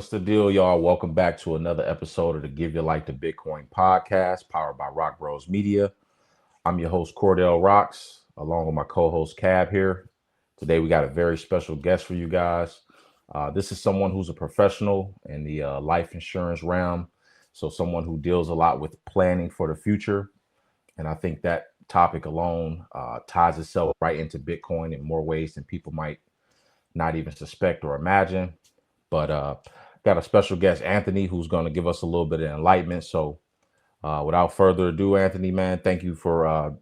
What's the deal, y'all? Welcome back to another episode of the Give Your Life to Bitcoin podcast, powered by Rock Bros Media. I'm your host, Cordell Rocks, along with my co-host, Cab here. Today, we got a very special guest for you guys. This is someone who's a professional in the life insurance realm, so someone who deals a lot with planning for the future. And I think that topic alone ties itself right into Bitcoin in more ways than people might not even suspect or imagine. But got a special guest, Anthony, who's going to give us a little bit of enlightenment. So without further ado, Anthony, man, thank you for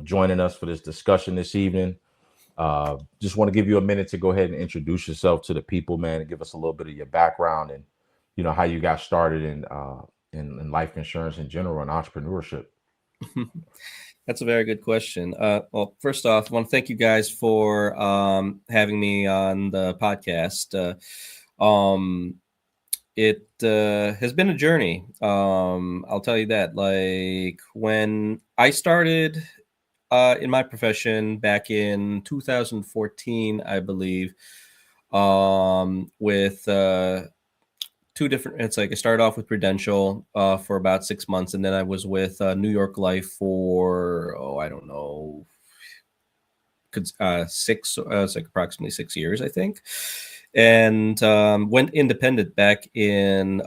joining us for this discussion this evening. Just want to give you a minute to go ahead and introduce yourself to the people, man, and give us a little bit of your background and how you got started in life insurance in general and entrepreneurship. That's a very good question. Well, first off, I want to thank you guys for having me on the podcast. It has been a journey. I'll tell you that. Like when I started in my profession back in 2014, I believe, with two different. It's like I started off with Prudential for about 6 months, and then I was with New York Life for I don't know, six. It's like approximately 6 years, I think, and went independent back in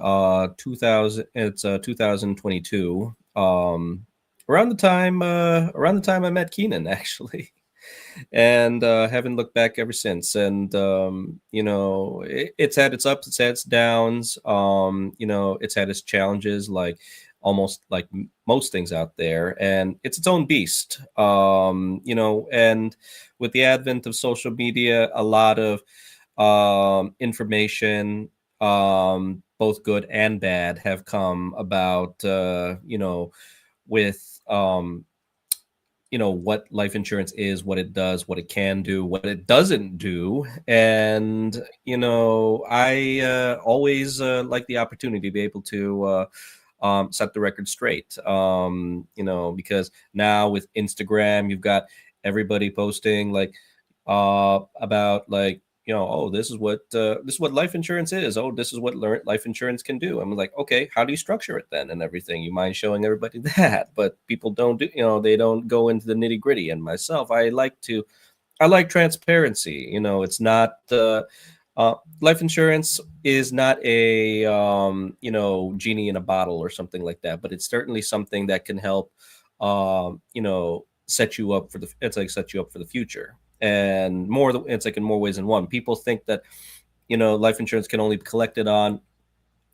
2000. It's 2022. Around the time I met Keenan, actually. And haven't looked back ever since. And it's had its ups, it's had its downs. It's had its challenges, like almost like most things out there, and it's its own beast. And with the advent of social media, a lot of information, both good and bad, have come about. With what life insurance is, what it does, what it can do, what it doesn't do. And I always like the opportunity to be able to set the record straight. Because now with Instagram, you've got everybody posting like about like this is what life insurance is. Oh, this is what life insurance can do. I'm like, okay, how do you structure it then and everything? You mind showing everybody that? But people don't do, they don't go into the nitty gritty. And myself, I like transparency. It's not life insurance is not a genie in a bottle or something like that, but it's certainly something that can help set you up for the future. And it's like in more ways than one. People think that life insurance can only be collected on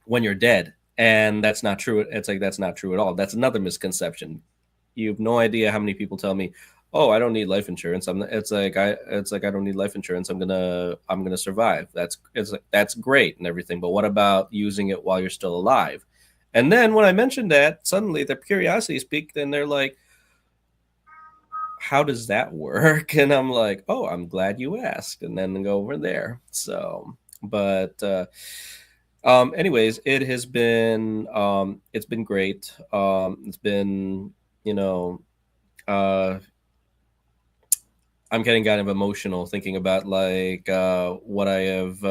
when you're dead, and that's not true. It's like that's not true at all. That's another misconception. You have no idea how many people tell me, "Oh, I don't need life insurance." It's like I don't need life insurance. I'm gonna survive. That's great and everything, but what about using it while you're still alive? And then when I mentioned that, suddenly their curiosity speaks, and they're like, how does that work? And I'm like, oh, I'm glad you asked, and then go over there. So, but anyways, it's been great. It's been, I'm getting kind of emotional thinking about like what I have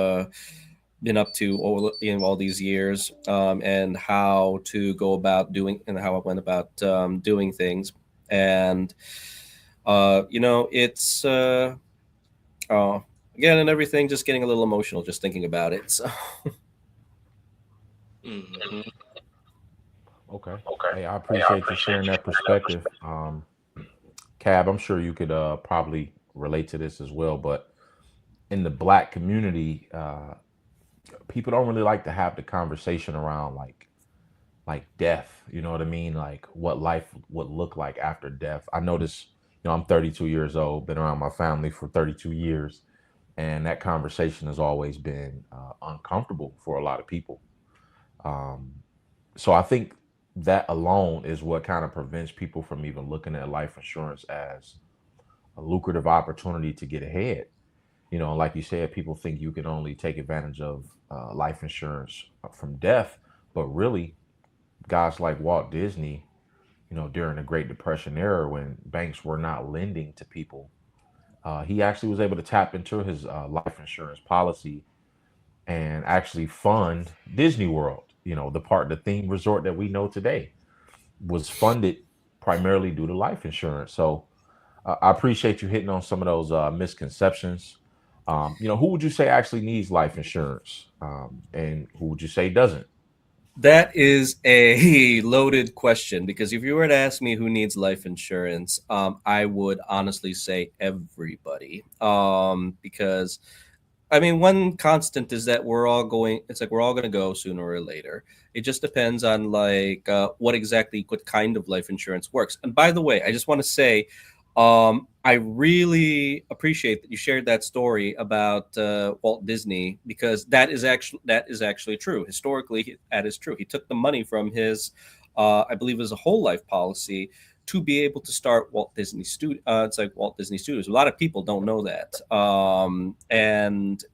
been up to all these years, and how to go about doing, and how I went about doing things. And it's again, and everything, just getting a little emotional just thinking about it. So Mhm. Okay. Hey, I appreciate you sharing that perspective. Cab, I'm sure you could probably relate to this as well, but in the Black community, people don't really like to have the conversation around like death. You know what I mean? Like what life would look like after death. I notice, I'm 32 years old, been around my family for 32 years, and that conversation has always been uncomfortable for a lot of people. Um, so I think that alone is what kind of prevents people from even looking at life insurance as a lucrative opportunity to get ahead. Like you said, people think you can only take advantage of life insurance from death, but really, guys like Walt Disney, during the Great Depression era when banks were not lending to people, he actually was able to tap into his life insurance policy and actually fund Disney World. The theme resort that we know today was funded primarily due to life insurance. So I appreciate you hitting on some of those misconceptions. Who would you say actually needs life insurance, and who would you say doesn't? That is a loaded question because if you were to ask me who needs life insurance, I would honestly say everybody. Because I mean, one constant is that we're all going. It's like we're all going to go sooner or later. It just depends on like what kind of life insurance works. And by the way, I just want to say, I really appreciate that you shared that story about Walt Disney because that is actually true. Historically, that is true. He took the money from his, I believe, it was a whole life policy to be able to start Walt Disney Studio. It's like Walt Disney Studios. A lot of people don't know that, and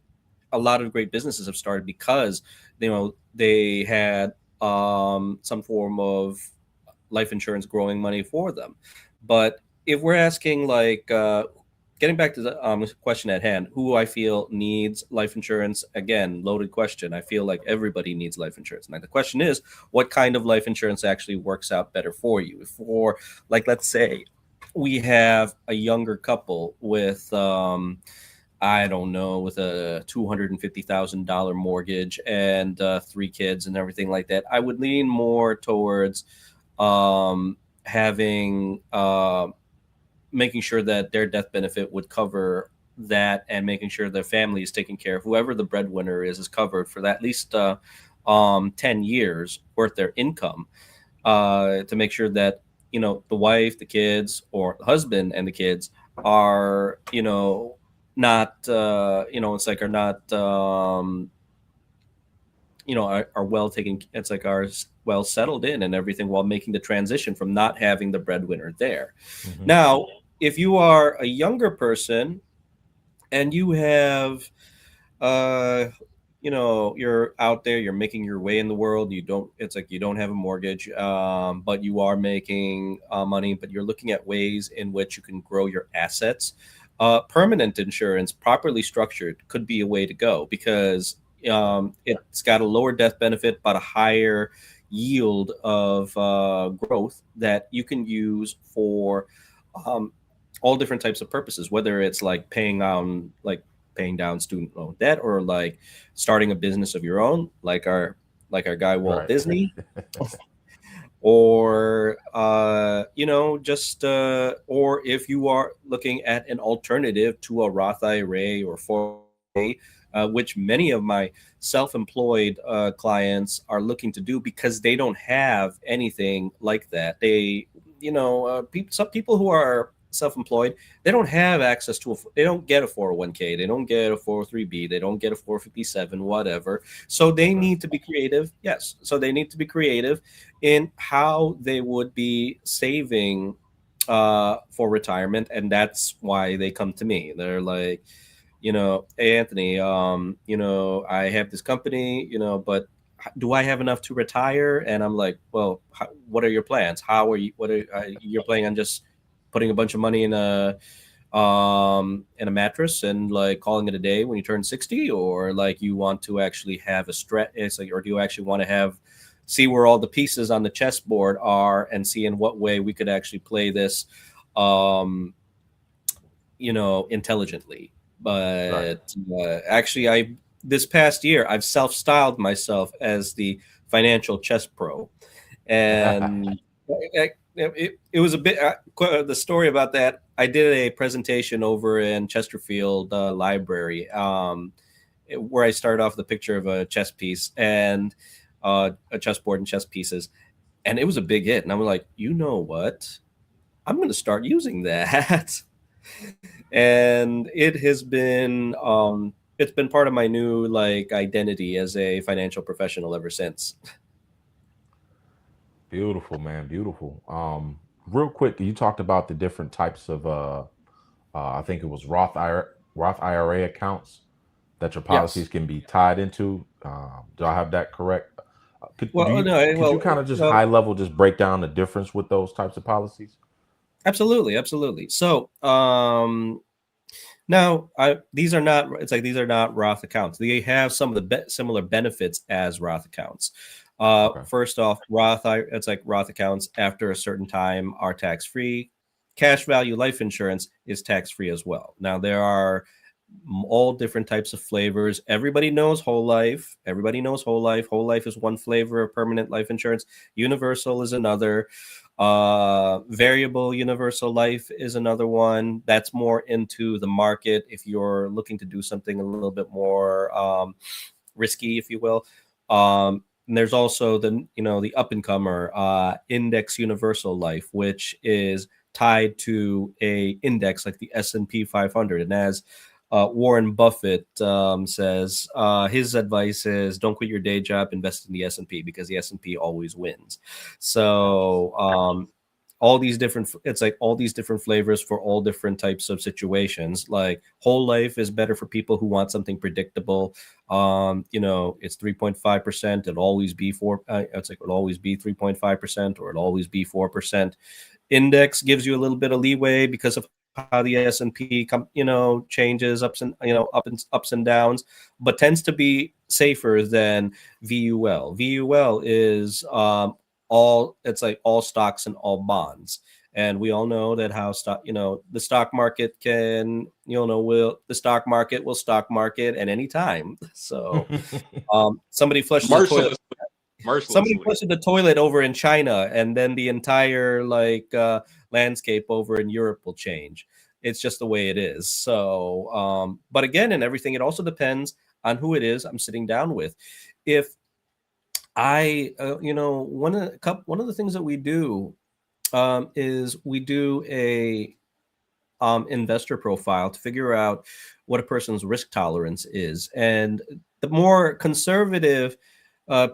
a lot of great businesses have started because they had some form of life insurance growing money for them. But if we're asking like getting back to the question at hand, who I feel needs life insurance, again, loaded question. I feel like everybody needs life insurance. Now the question is, what kind of life insurance actually works out better for you? For like, let's say we have a younger couple with I don't know, with a $250,000 mortgage and three kids and everything like that. I would lean more towards having making sure that their death benefit would cover that, and making sure their family is taken care of. Whoever the breadwinner is covered for that, at least 10 years worth their income, to make sure that the wife, the kids, or the husband and the kids are not it's like are not are well taken, it's like are well settled in and everything, while making the transition from not having the breadwinner there. Hmm. Now if you are a younger person and you have uh you're out there, you're making your way in the world, you don't it's like you don't have a mortgage, but you are making money, but you're looking at ways in which you can grow your assets. Permanent insurance, properly structured, could be a way to go because it's got a lower death benefit but a higher yield of growth that you can use for um, all different types of purposes, whether it's like paying down student loan debt, or like starting a business of your own, like our guy Walt Right. Disney, or just or if you are looking at an alternative to a Roth IRA or 401k, which many of my self-employed clients are looking to do because they don't have anything like that. Some people who are self-employed, they don't have access to they don't get a 401k, they don't get a 403b, they don't get a 457, whatever. So they Okay. need to be creative. Yes, so they need to be creative in how they would be saving for retirement, and that's why they come to me. They're like, hey Anthony, I have this company, but do I have enough to retire? And I'm like, well, what are your plans? How are you? What are you're planning on just putting a bunch of money in a mattress and like calling it a day when you turn 60, or like you want to actually have a stretch? It's like, or do you actually want to have see where all the pieces on the chessboard are and see in what way we could actually play this um intelligently. Right. But actually, I this past year I've self-styled myself as the financial chess pro, and it was a bit the story about that. I did a presentation over in Chesterfield Library, where I started off with a picture of a chess piece and a chessboard and chess pieces, and it was a big hit. And I'm like, you know what? I'm going to start using that. And it's been part of my new like identity as a financial professional ever since. Beautiful, man. Beautiful. Real quick, you talked about the different types of I think it was Roth IRA accounts that your Yes. policies can be tied into. Do I have that correct? Well, no, Could you kind of just high level just break down the difference with those types of policies? absolutely, absolutely. So, Now, these are not. It's like these are not Roth accounts. They have some of the similar benefits as Roth accounts. Okay. First off, it's like Roth accounts after a certain time are tax free. Cash value life insurance is tax free as well. Now there are all different types of flavors. Everybody knows whole life. Everybody knows whole life. Whole life is one flavor of permanent life insurance. Universal is another. Variable universal life is another one. That's more into the market if you're looking to do something a little bit more risky, if you will. And there's also the up and comer index universal life, which is tied to a index like the S&P 500. And as Warren Buffett says, his advice is don't quit your day job, invest in the S&P because the S&P always wins. So all these different it's like all these different flavors for all different types of situations. Like whole life is better for people who want something predictable. It's 3.5%. It'll always be it'll always be 3.5%, or it'll always be 4%. Index gives you a little bit of leeway because of how the S&P changes ups and downs, but tends to be safer than VUL. VUL is all stocks and all bonds. And we all know that how the stock market will stock market at any time. So somebody flushes the toilet. Somebody Mercilessly. flushed the toilet over in China, and then the entire landscape over in Europe will change. It's just the way it is. So, but again, in everything, it also depends on who it is I'm sitting down with. If one of the things that we do is we do a investor profile to figure out what a person's risk tolerance is, and the more conservative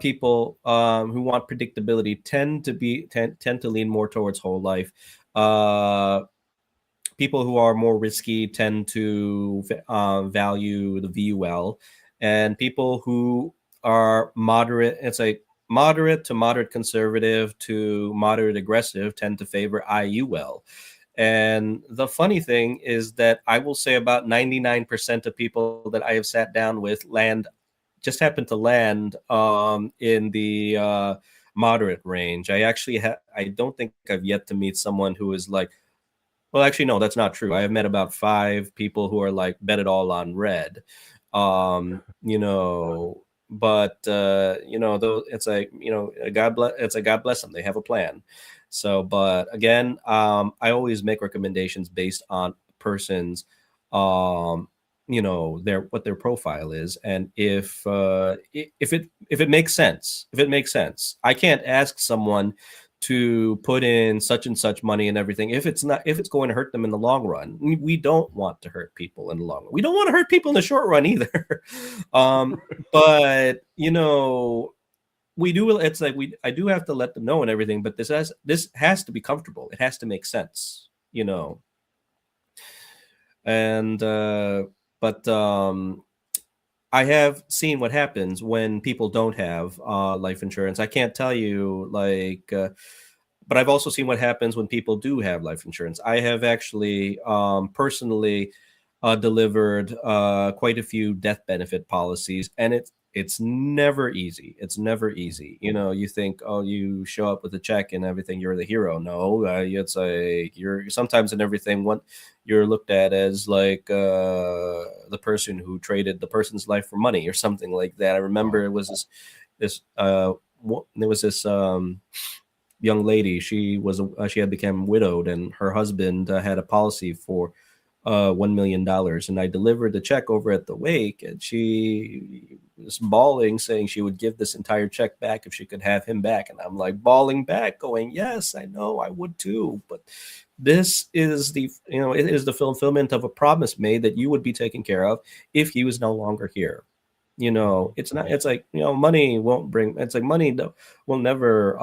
people who want predictability tend to lean more towards whole life. People who are more risky tend to value the VUL, and people who are moderate, it's like moderate to moderate conservative to moderate aggressive, tend to favor IUL. And the funny thing is that I will say about 99% of people that I have sat down with happen to land in the moderate range. I don't think I've yet to meet someone who is like, well, actually, no, that's not true. I have met about 5 people who are like bet it all on red. But though it's like, God bless them. They have a plan. So, but again, I always make recommendations based on person's what their profile is, and if it makes sense. I can't ask someone to put in such and such money and everything if it's going to hurt them in the long run. We don't want to hurt people in the long run. We don't want to hurt people in the short run either. But we do. It's like I do have to let them know and everything, but this has to be comfortable. It has to make sense, and but I have seen what happens when people don't have life insurance. I can't tell you but I've also seen what happens when people do have life insurance. I have actually personally delivered quite a few death benefit policies, and it's never easy. It's never easy. You think, oh, you show up with a check and everything, you're the hero. No, it's like you're sometimes in everything. You're looked at as like the person who traded the person's life for money or something like that. I remember it was there was this young lady. She had become widowed, and her husband had a policy for $1 million, and I delivered the check over at the wake, and she was bawling, saying she would give this entire check back if she could have him back. And I'm like bawling back, going, yes, I know, I would too, but this is it is the fulfillment of a promise made that you would be taken care of if he was no longer here. It's not, it's like, money won't bring, it's like money will never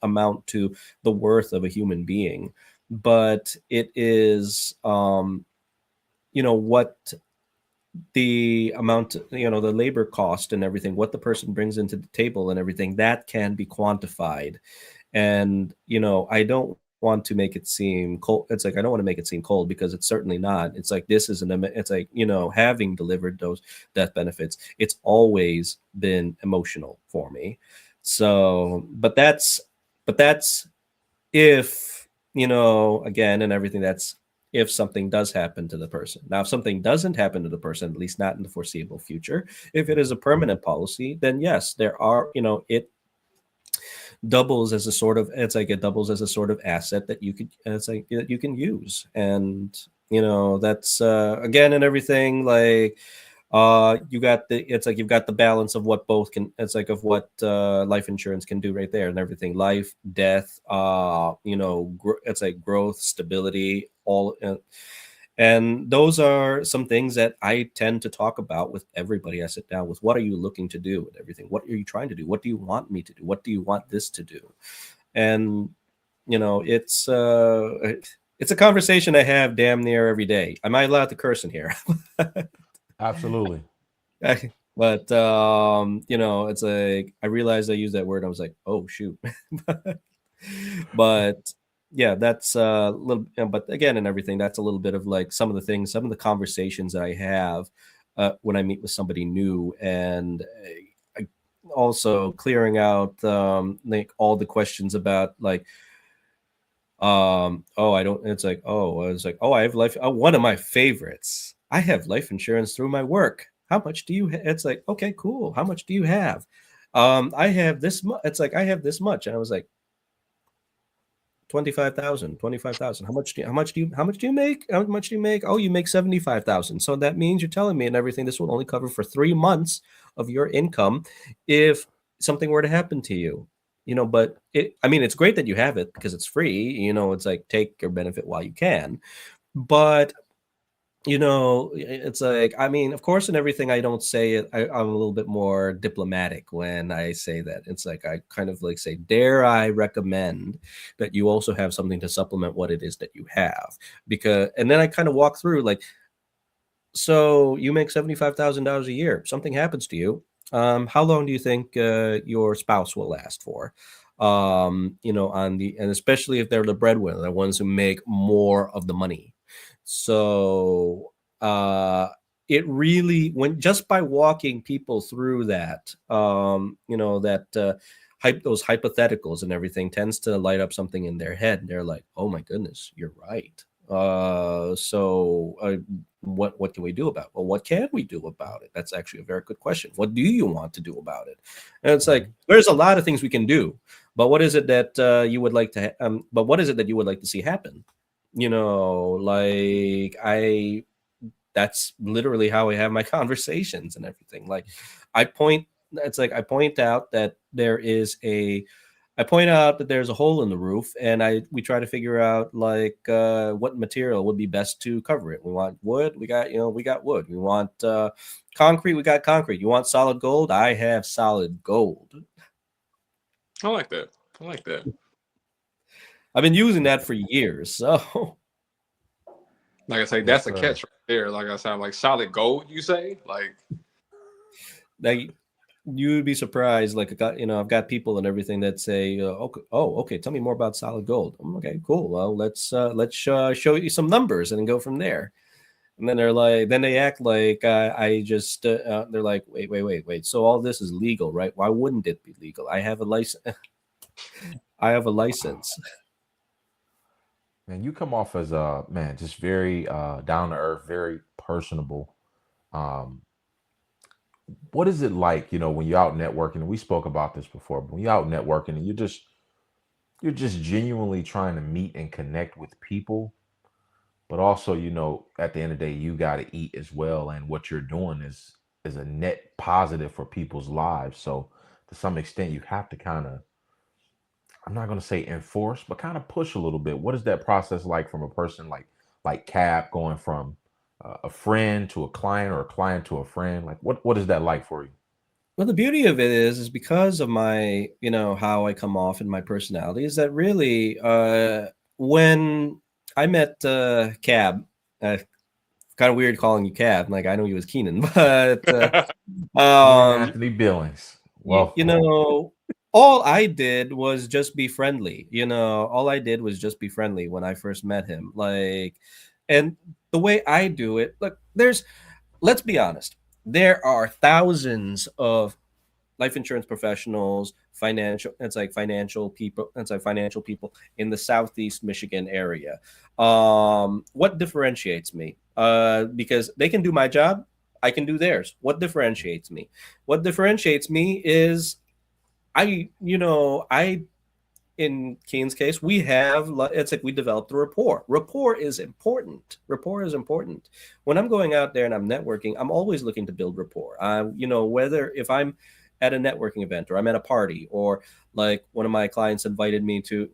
amount to the worth of a human being, but it is what the amount, the labor cost and everything, what the person brings into the table and everything that can be quantified. And I don't want to make it seem cold. It's like I don't want to make it seem cold because it's certainly not. It's like this is it's like, having delivered those death benefits, it's always been emotional for me. So, but that's if, again, and everything, that's if something does happen to the person. Now, if something doesn't happen to the person, at least not in the foreseeable future, if it is a permanent policy, then yes, there are, it doubles as a sort of, it's like it doubles as a sort of asset that you could, it's like that you can use. And that's again, and everything, like you got the, it's like you've got the balance of what both can, it's like of what life insurance can do right there, and everything, life, death, it's like growth, stability, all. And those are some things that I tend to talk about with everybody I sit down with. What are you looking to do with everything? What are you trying to do? What do you want me to do? What do you want this to do? And it's a conversation I have damn near every day. Am I allowed to curse in here? Absolutely. But it's like I realized I used that word. I was like, oh shoot. But yeah, that's a little. But again, and everything, that's a little bit of like some of the things, some of the conversations that I have when I meet with somebody new, and also clearing out like all the questions about like oh, I don't, it's like, oh, I was like, oh, I have life, one of my favorites, I have life insurance through my work. How much do you it's like, okay, cool, how much do you have? I have this much. It's like I have this much. And I was like, 25,000. How much do you make? How much do you make? Oh, you make 75,000. So that means you're telling me and everything, this will only cover for 3 months of your income if something were to happen to you. But it's great that you have it because it's free. It's like take your benefit while you can. But it's like, of course, and everything, I don't say it. I'm a little bit more diplomatic when I say that. It's like I kind of like say, dare I recommend that you also have something to supplement what it is that you have? Because, and then I kind of walk through like, so you make $75,000 a year. Something happens to you. How long do you think your spouse will last for? And especially if they're the breadwinner, the ones who make more of the money. So it really, when just by walking people through that, those hypotheticals and everything tends to light up something in their head. And they're like, oh my goodness, you're right. So what can we do about it? Well, what can we do about it? That's actually a very good question. What do you want to do about it? And it's like, there's a lot of things we can do, but what is it that you would like to but what is it that you would like to see happen? That's literally how I have my conversations and everything. Like I point out that there's a hole in the roof, and we try to figure out like what material would be best to cover it. We want wood, we got wood. We want concrete, we got concrete. You want solid gold? I have solid gold. I like that. I've been using that for years. So like I say, that's a catch right there. Like I said, like solid gold, you say? Like you would be surprised. Like I've got people and everything that say, okay, tell me more about solid gold. Okay, cool. Well, let's show you some numbers and go from there. And then they act like I just they're like, wait. So all this is legal, right? Why wouldn't it be legal? I have a license. I have a license. Man, you come off as just very down to earth, very personable. What is it like, when you're out networking? And we spoke about this before, but when you're out networking and you're just genuinely trying to meet and connect with people, but also, at the end of the day, you got to eat as well, and what you're doing is a net positive for people's lives. So to some extent, you have to kind of, I'm not going to say enforce, but kind of push a little bit. What is that process like from a person like Cap, going from a friend to a client, or a client to a friend? Like what is that like for you? Well, the beauty of it is because of my, how I come off in my personality, is that really when I met Cab, kind of weird calling you Cab. Like I know you was Keenan, but Anthony Billings. Well, all I did was just be friendly. All I did was just be friendly when I first met him. And the way I do it, look, let's be honest, there are thousands of life insurance professionals, financial people in the Southeast Michigan area. What differentiates me? Because they can do my job, I can do theirs. What differentiates me? What differentiates me is I in Keen's case, it's like we developed a rapport. Rapport is important. Rapport is important. When I'm going out there and I'm networking, I'm always looking to build rapport. Whether if I'm at a networking event or I'm at a party, or like one of my clients invites me to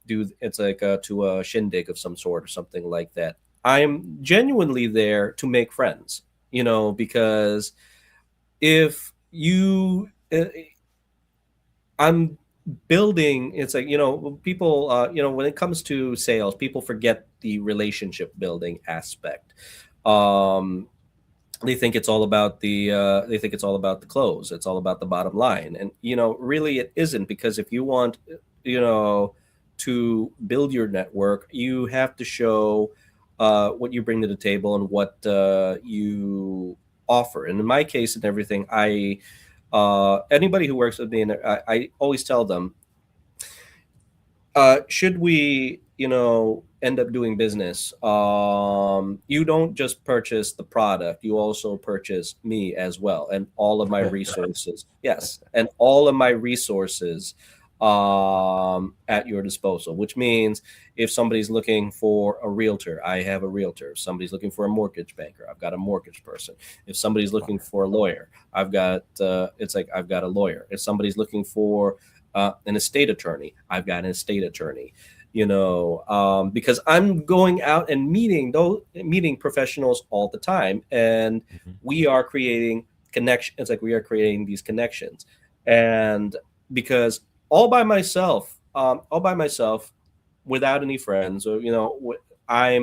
do it's like to a shindig of some sort or something like that. I'm genuinely there to make friends, because if you I'm building, it's like, people, when it comes to sales, people forget the relationship building aspect. They think it's all about the close. It's all about the bottom line. And, really it isn't, because if you want, to build your network, you have to show what you bring to the table and what you offer. And in my case and everything, anybody who works with me, and I always tell them, should we, end up doing business, you don't just purchase the product, you also purchase me as well, and all of my resources. Yes, and all of my resources at your disposal, which means if somebody's looking for a realtor, I have a realtor. If somebody's looking for a mortgage banker, I've got a mortgage person. If somebody's looking for a lawyer, I've got I've got a lawyer. If somebody's looking for an estate attorney, I've got an estate attorney. Because I'm going out and meeting professionals all the time, and we are creating connections. It's like we are creating these connections, and because all by myself, without any friends, or I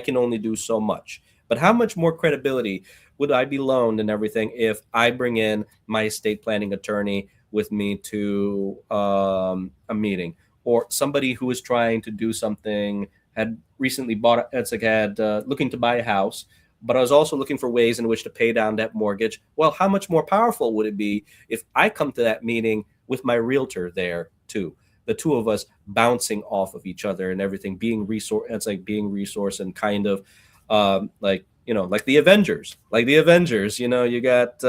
can only do so much. But how much more credibility would I be loaned and everything if I bring in my estate planning attorney with me to a meeting, or somebody who is trying to do something, had recently looking to buy a house, but I was also looking for ways in which to pay down that mortgage. Well, how much more powerful would it be if I come to that meeting with my realtor there too? The two of us bouncing off of each other and everything, being resource and kind of like the Avengers. You got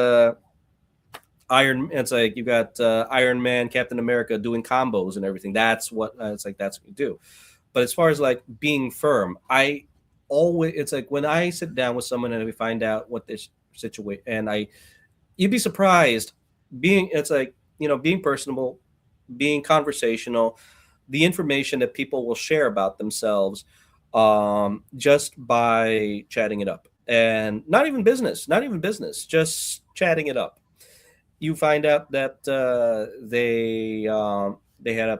you got Iron Man, Captain America doing combos and everything. That's what that's what we do. But as far as like being firm, it's like when I sit down with someone and we find out what this situation, and you'd be surprised, being personable, being conversational, the information that people will share about themselves just by chatting it up, and not even business, just chatting it up. You find out that they had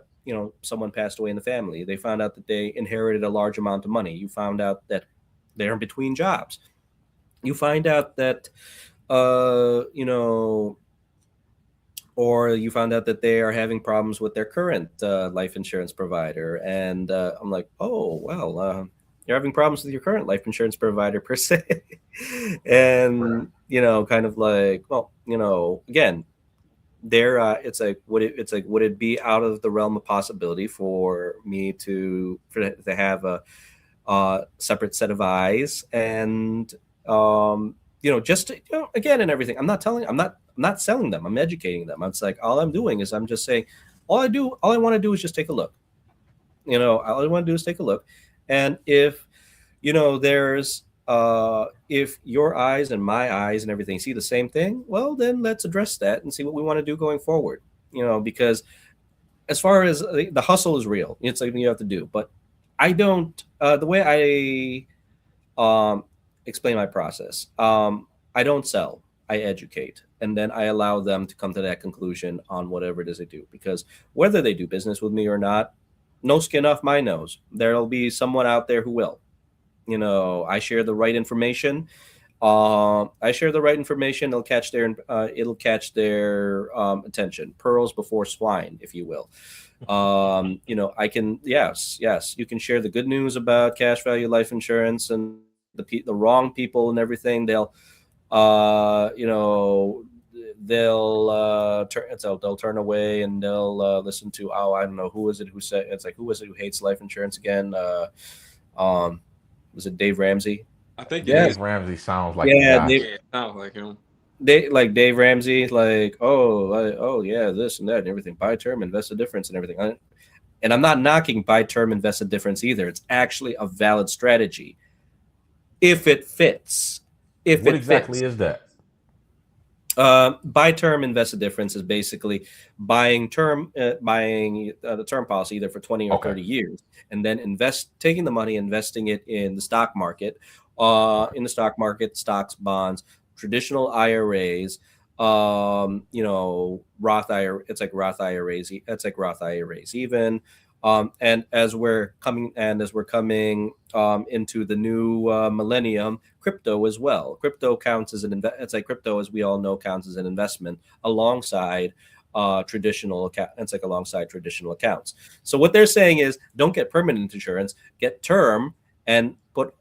someone passed away in the family. They found out that they inherited a large amount of money. You found out that they're in between jobs. You find out that or you found out that they are having problems with their current life insurance provider. And I'm like, oh well, you're having problems with your current life insurance provider per se. And kind of like, well, again, there it's like would it be out of the realm of possibility for me to have a separate set of eyes, and just again, and everything. I'm not selling them, I'm educating them. It's like all I'm doing is I'm just saying, all I want to do is just take a look. All I want to do is take a look. And if there's if your eyes and my eyes and everything see the same thing, well, then let's address that and see what we want to do going forward. Because as far as the hustle is real, it's something you have to do. But I don't, the way I explain my process, I don't sell, I educate. And then I allow them to come to that conclusion on whatever it is they do. Because whether they do business with me or not, no skin off my nose. There'll be someone out there who will. I share the right information. I share the right information. It'll catch their attention. Pearls before swine, if you will. I can, yes, you can share the good news about cash value life insurance, and the wrong people and everything. Uh, you know, they'll turn away, and they'll listen to, oh, I don't know, who is it who said, it's like, who is it who hates life insurance again? Um, was it Dave Ramsey? I think it Yes. Dave Ramsey sounds like the Yeah, guy. Yeah, it sounds like him. Dave Ramsey, like, oh yeah, this and that and everything, buy term, invest the difference and everything. And I'm not knocking buy term, invest the difference either. It's actually a valid strategy if it fits. What exactly is that? Buy term, invest the difference is basically buying the term policy either for 20 or 30 years, and then taking the money, investing it in the stock market, stocks, bonds, traditional IRAs, Roth IRA. It's like Roth IRAs. It's like Roth IRAs even. And as we're coming into the new millennium, crypto as well. Crypto counts as It's like crypto, as we all know, counts as an investment alongside traditional account. It's like alongside traditional accounts. So what they're saying is, don't get permanent insurance, get term, and put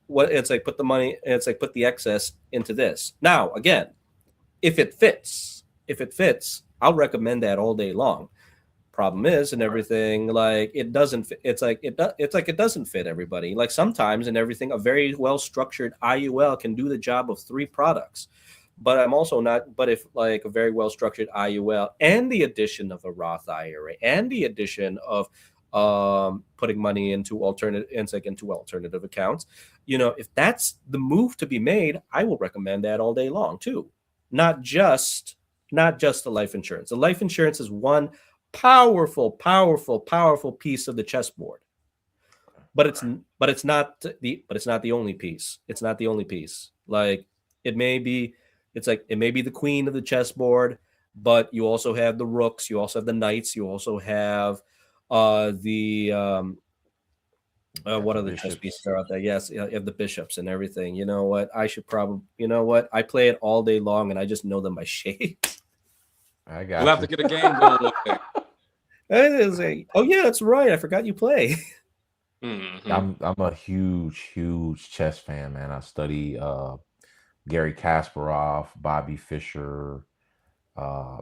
the money. It's like put the excess into this. Now, again, if it fits, I'll recommend that all day long. Problem is, and everything, like, it doesn't fit. It doesn't fit everybody. Like, sometimes and everything, a very well structured IUL can do the job of 3 products. But I'm also not. But if, like, a very well structured IUL and the addition of a Roth IRA and the addition of putting money into alternative accounts, if that's the move to be made, I will recommend that all day long too. Not just the life insurance. The life insurance is one powerful piece of the chessboard, but it's not the only piece. It's not the only piece. Like, it may be the queen of the chessboard, but you also have the rooks, you also have the knights, you also have what other chess pieces are out there? Yes, you have the bishops and everything. You know what? I play it all day long, and I just know them by shapes. We'll have to get a game going one day. Oh yeah, that's right. I forgot you play. Mm-hmm. I'm a huge chess fan, man. I study Gary Kasparov, Bobby Fischer,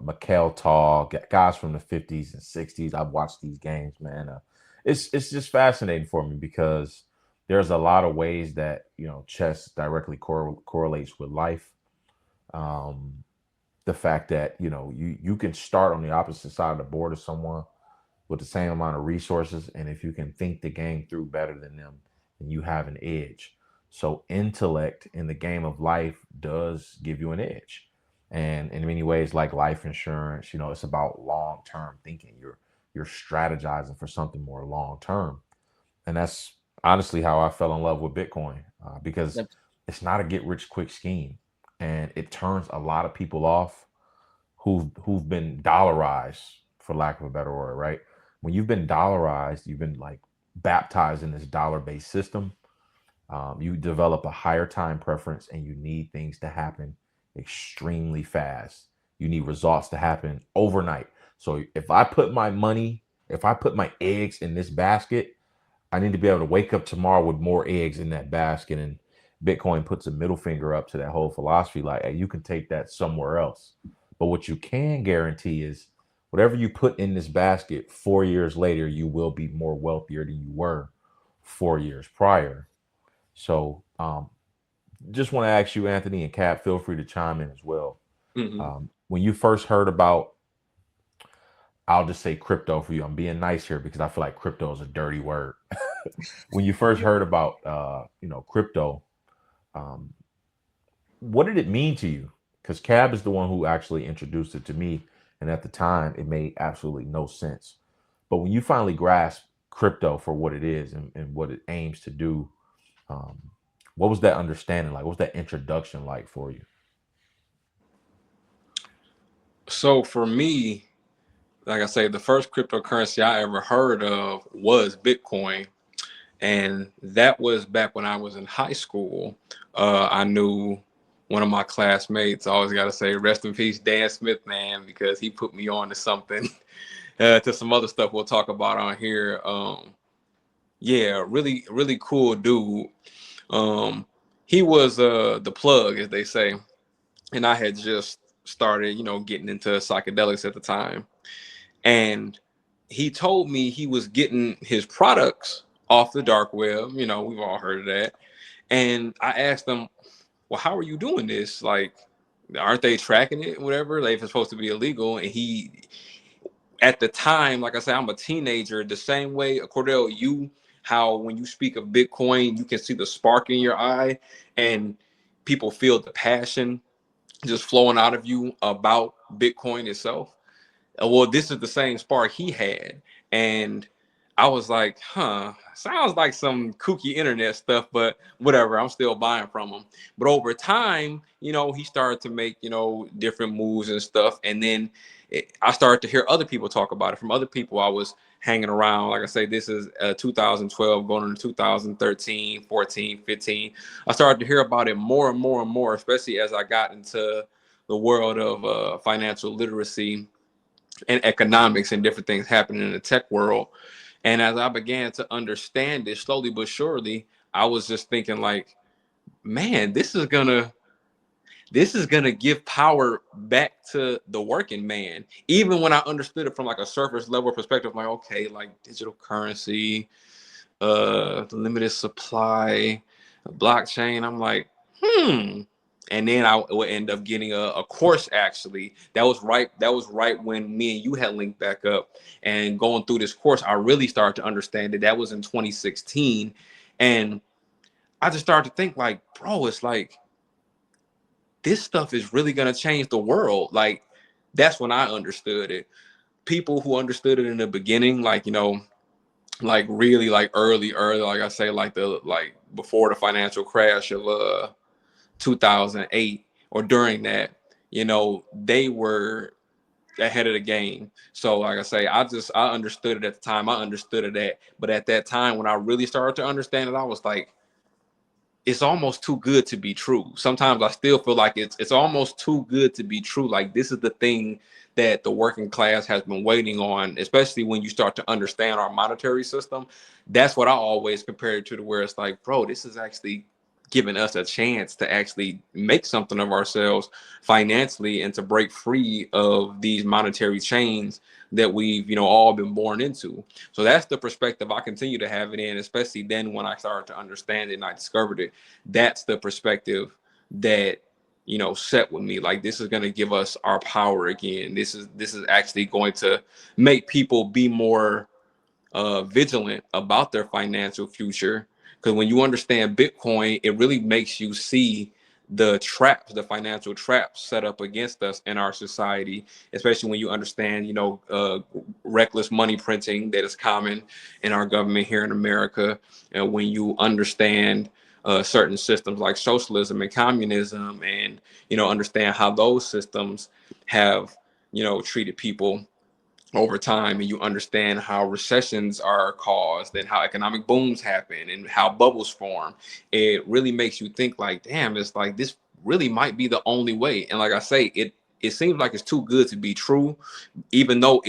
Mikhail Tal, guys from the 50s and 60s. I've watched these games, man. It's just fascinating for me because there's a lot of ways that chess directly correlates with life. The fact that you can start on the opposite side of the board of someone with the same amount of resources, and if you can think the game through better than them, then you have an edge. So intellect in the game of life does give you an edge. And in many ways, like life insurance, it's about long-term thinking. You're strategizing for something more long-term. And that's honestly how I fell in love with Bitcoin, because it's not a get-rich-quick scheme. And it turns a lot of people off who've been dollarized, for lack of a better word, right? When you've been dollarized, you've been like baptized in this dollar-based system. You develop a higher time preference, and you need things to happen extremely fast. You need results to happen overnight. So if I put my eggs in this basket, I need to be able to wake up tomorrow with more eggs in that basket. And Bitcoin puts a middle finger up to that whole philosophy, like, hey, you can take that somewhere else. But what you can guarantee is whatever you put in this basket 4 years later, you will be more wealthier than you were 4 years prior. So just want to ask you, Anthony and Cap, feel free to chime in as well. Mm-hmm. When you first heard about, I'll just say crypto for you. I'm being nice here because I feel like crypto is a dirty word. When you first heard about, crypto, what did it mean to you? Because Cab is the one who actually introduced it to me. And at the time, it made absolutely no sense. But when you finally grasp crypto for what it is and what it aims to do, what was that understanding like? What was that introduction like for you? So for me, like I say, the first cryptocurrency I ever heard of was Bitcoin. And that was back when I was in high school. I knew one of my classmates. I always got to say rest in peace, Dan Smith, man, because he put me on to something, to some other stuff we'll talk about on here. Yeah, really, really cool dude. He was the plug, as they say, and I had just started, getting into psychedelics at the time. And he told me he was getting his products off the dark web. We've all heard of that. And I asked him, well, how are you doing this? Like, aren't they tracking it? Whatever. Like, if it's supposed to be illegal. And he, at the time, like I said, I'm a teenager. The same way, Cordell, how when you speak of Bitcoin, you can see the spark in your eye, and people feel the passion just flowing out of you about Bitcoin itself. Well, this is the same spark he had. And I was like, sounds like some kooky internet stuff, but whatever, I'm still buying from him. But over time, he started to make, different moves and stuff. And then I started to hear other people talk about it from other people I was hanging around. Like I say, this is 2012 going into 2013, 14, 15. I started to hear about it more and more and more, especially as I got into the world of financial literacy and economics and different things happening in the tech world. And as I began to understand it slowly but surely, I was just thinking like, man, this is gonna give power back to the working man. Even when I understood it from like a surface level perspective, like, okay, like digital currency, the limited supply, blockchain, I'm like, and then I would end up getting a course. Actually, that was right when me and you had linked back up, and going through this course I really started to understand it. That was in 2016. And I just started to think like, bro, it's like this stuff is really going to change the world. Like, that's when I understood it. People who understood it in the beginning, like, like really like early, like I say, like before the financial crash of 2008, or during that, they were ahead of the game. So like I say, I understood it at the time. I understood it but at that time when I really started to understand it, I was like, it's almost too good to be true. Sometimes I still feel like it's almost too good to be true. Like, this is the thing that the working class has been waiting on, especially when you start to understand our monetary system. That's what I always compare it to where it's like, bro, this is actually giving us a chance to actually make something of ourselves financially and to break free of these monetary chains that we've, all been born into. So that's the perspective I continue to have it in, especially then when I started to understand it and I discovered it. That's the perspective that, set with me. Like, this is going to give us our power again. This is actually going to make people be more vigilant about their financial future. Because when you understand Bitcoin, it really makes you see the traps, the financial traps set up against us in our society, especially when you understand, reckless money printing that is common in our government here in America. And when you understand certain systems like socialism and communism, and, understand how those systems have, treated people over time, and you understand how recessions are caused and how economic booms happen and how bubbles form, it really makes you think like, damn, it's like this really might be the only way. And like I say, it seems like it's too good to be true, even though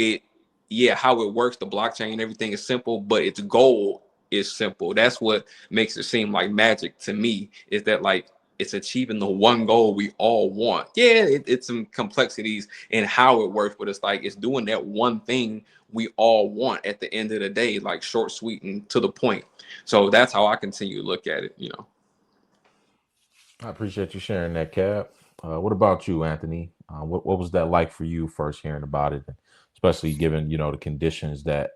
how it works, the blockchain and everything is simple, but its goal is simple. That's what makes it seem like magic to me, is that like it's achieving the one goal we all want. Yeah, it's some complexities in how it works, but it's like it's doing that one thing we all want at the end of the day, like short, sweet, and to the point. So that's how I continue to look at it. I appreciate you sharing that, Cab. What about you, Anthony? What was that like for you first hearing about it, especially given the conditions that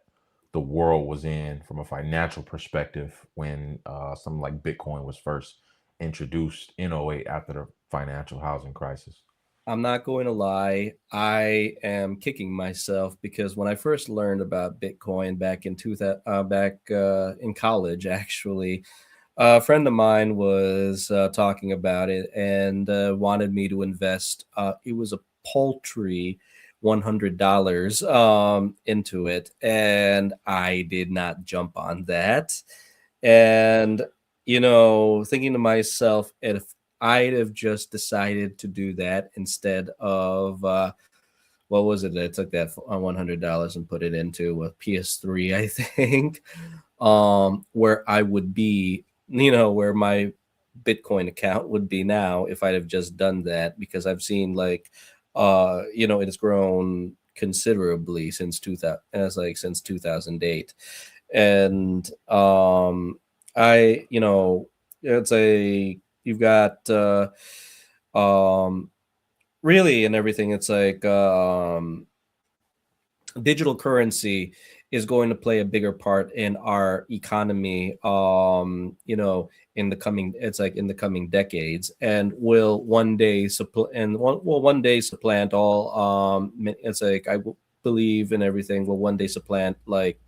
the world was in from a financial perspective when something like Bitcoin was first introduced in '08 after the financial housing crisis? I'm not going to lie. I am kicking myself because when I first learned about Bitcoin back in in college, actually, a friend of mine was talking about it and wanted me to invest. It was a paltry $100 into it, and I did not jump on that. And thinking to myself, I'd have just decided to do that instead of what was it? I took that $100 and put it into a PS3, I think, where I would be, where my Bitcoin account would be now if I'd have just done that, because I've seen like, it has grown considerably since 2000, since 2008. And it's you've got, um, really and everything. It's like, digital currency is going to play a bigger part in our economy, in the coming, in the coming decades, and will one day one day supplant all, believe in everything, will one day supplant like,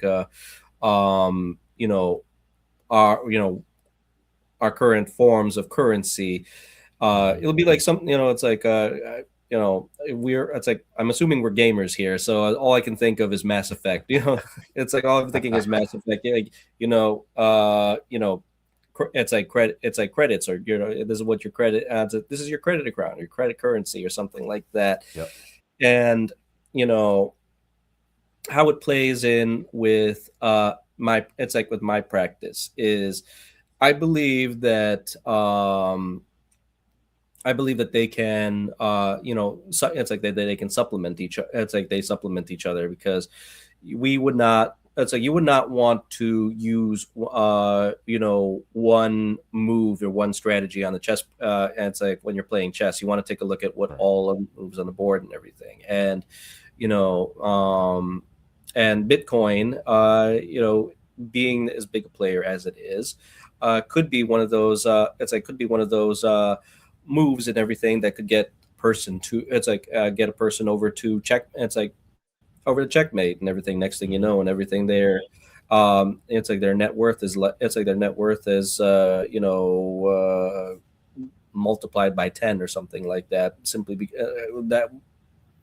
um you know our our current forms of currency. It'll be like something, it's like, it's like, I'm assuming we're gamers here, so all I can think of is Mass Effect. It's like all I'm thinking is Mass Effect. Like, it's like credits, or this is what your credit adds. This is your credit account, your credit currency, or something like that. Yep. And how it plays in with with my practice is, I believe that, they can, it's like they can supplement each. It's like they supplement each other, because we would not. It's like you would not want to use, one move or one strategy on the chess. And it's like when you're playing chess, you want to take a look at what all of the moves on the board and everything. And and Bitcoin, being as big a player as it is, could be one of those. Could be one of those moves and everything that could get get a person over to check. It's like over to checkmate and everything. Next thing you know, and everything there, it's like their net worth is. It's like their net worth is, multiplied by 10 or something like that. Simply that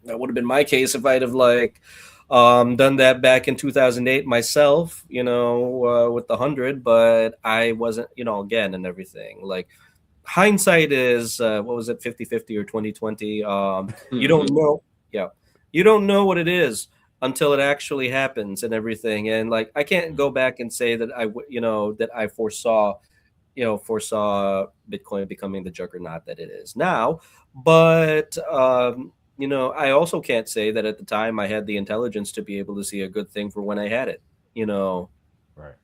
would have been my case if I'd have done that back in 2008 myself, with the 100, but I wasn't, again, and everything. Like, hindsight is, what was it, 50-50 or 20-20? You don't know. Yeah. You don't know what it is until it actually happens and everything. And like, I can't go back and say that that I foresaw Bitcoin becoming the juggernaut that it is now. But, I also can't say that at the time I had the intelligence to be able to see a good thing for when I had it. Right.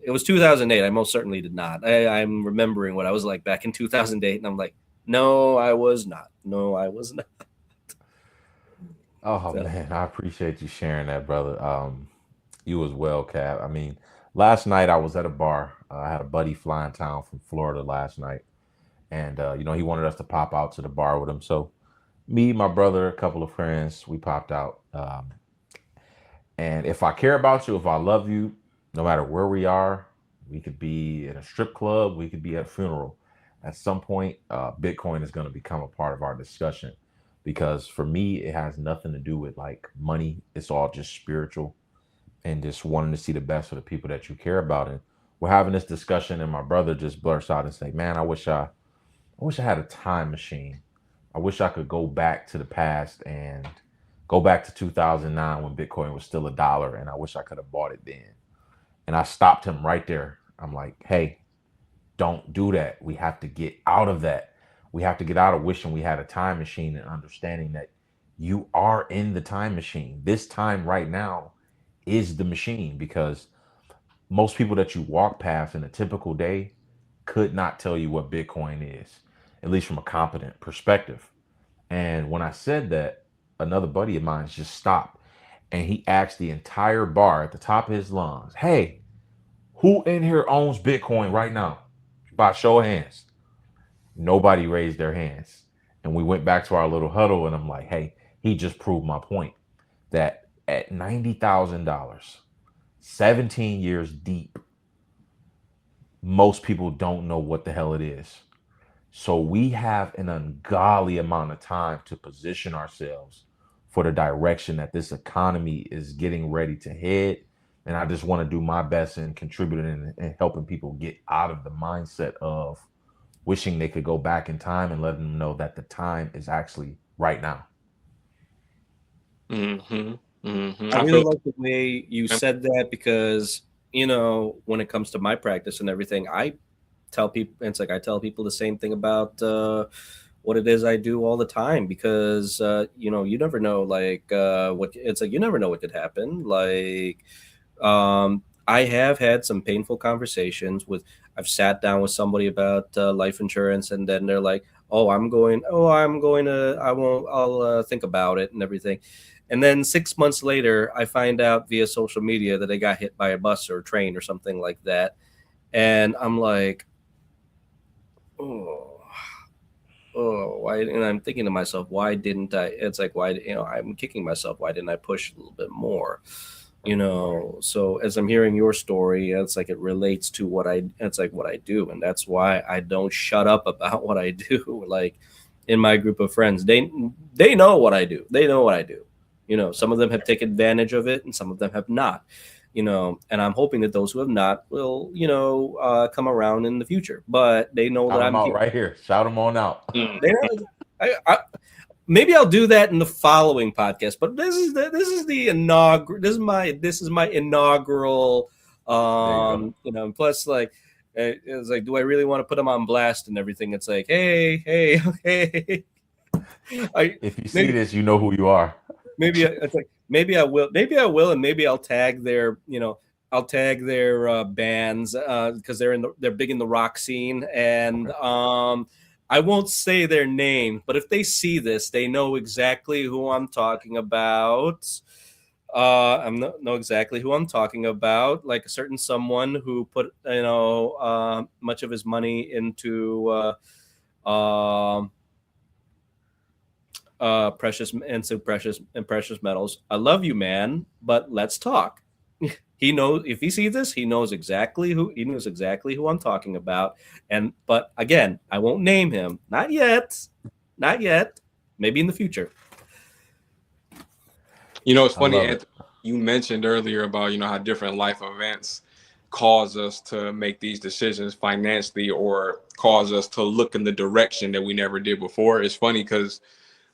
It was 2008. I most certainly did not. I'm remembering what I was like back in 2008, and I'm like, no, I was not. No, I was not. Oh man, I appreciate you sharing that, brother. You as well, Cap. I mean, last night I was at a bar. I had a buddy fly in town from Florida last night, and he wanted us to pop out to the bar with him. So me, my brother, a couple of friends, we popped out. And if I care about you, if I love you, no matter where we are, we could be in a strip club, we could be at a funeral. At some point, Bitcoin is going to become a part of our discussion, because for me, it has nothing to do with like money. It's all just spiritual and just wanting to see the best for the people that you care about. And we're having this discussion, and my brother just blurts out and say, "Man, I wish I had a time machine. I wish I could go back to the past and go back to 2009 when Bitcoin was still $1, and I wish I could have bought it then." And I stopped him right there. I'm like, "Hey, don't do that. We have to get out of that. We have to get out of wishing we had a time machine, and understanding that you are in the time machine. This time right now is the machine, because most people that you walk past in a typical day could not tell you what Bitcoin is, at least from a competent perspective." And when I said that, another buddy of mine just stopped, and he asked the entire bar at the top of his lungs, "Hey, who in here owns Bitcoin right now? By show of hands." Nobody raised their hands. And we went back to our little huddle, and I'm like, "Hey, he just proved my point that at $90,000, 17 years deep, most people don't know what the hell it is." So we have an ungodly amount of time to position ourselves for the direction that this economy is getting ready to head. And I just want to do my best in contributing and helping people get out of the mindset of wishing they could go back in time and letting them know that the time is actually right now. I I really feel. like the way you said that because, when it comes to my practice and everything, I tell people, it's like I tell people the same thing about what it is I do all the time because, you never know, like, what it's like, you never know what could happen. Like, I have had some painful conversations I've sat down with somebody about life insurance, and then they're like, I'll think about it and everything. And then 6 months later, I find out via social media that they got hit by a bus or a train or something like that. And I'm like, oh, why? And I'm thinking to myself, why didn't I? It's like, why, I'm kicking myself. Why didn't I push a little bit more? So as I'm hearing your story, it's like it relates to it's like what I do. And that's why I don't shut up about what I do. Like in my group of friends, they know what I do. They know what I do. Some of them have taken advantage of it and some of them have not. And I'm hoping that those who have not will, come around in the future. But they know Shout that them I'm out here. right here. Shout them on out. They know, maybe I'll do that in the following podcast. But this is my inaugural. There you go. Plus, like, it's like, do I really want to put them on blast and everything? It's like, hey, okay. If you see maybe this, you know who you are. it's like maybe I will, and maybe I'll tag their bands because they're big in the rock scene, and I won't say their name, but if they see this, they know exactly who I'm talking about. Know exactly who I'm talking about, like a certain someone who put much of his money into precious metals. I love you, man, but let's talk. He knows, if he sees this, he knows exactly who I'm talking about. But again, I won't name him. Not yet. Maybe in the future. It's I funny, love it. Anthony, you mentioned earlier about, how different life events cause us to make these decisions financially or cause us to look in the direction that we never did before. It's funny because,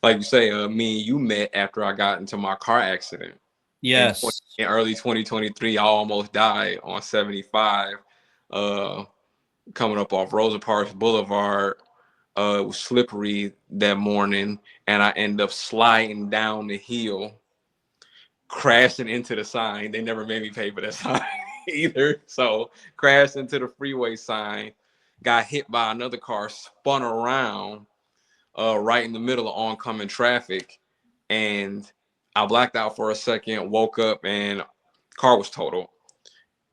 like you say, me and you met after I got into my car accident. Yes. In early 2023, I almost died on 75, uh, coming up off Rosa Parks Boulevard. It was slippery that morning, and I ended up sliding down the hill, crashing into the sign. They never made me pay for that sign either. So crashed into the freeway sign, got hit by another car, spun around right in the middle of oncoming traffic, and I blacked out for a second, woke up, and car was totaled.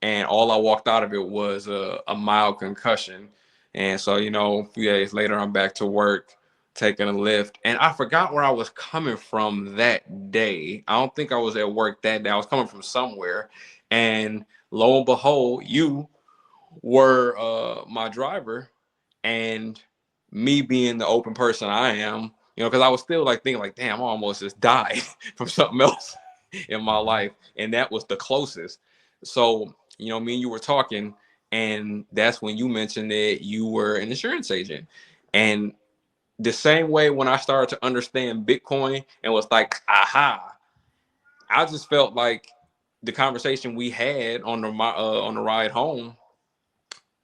And all I walked out of it was a mild concussion. And so, a few days later, I'm back to work, taking a lift. And I forgot where I was coming from that day. I don't think I was at work that day. I was coming from somewhere. And lo and behold, you were my driver. And me being the open person I am, because I was still like thinking like, damn, I almost just died from something else in my life. And that was the closest. So, me and you were talking, and that's when you mentioned that you were an insurance agent. And the same way when I started to understand Bitcoin and was like, aha, I just felt like the conversation we had on the ride home,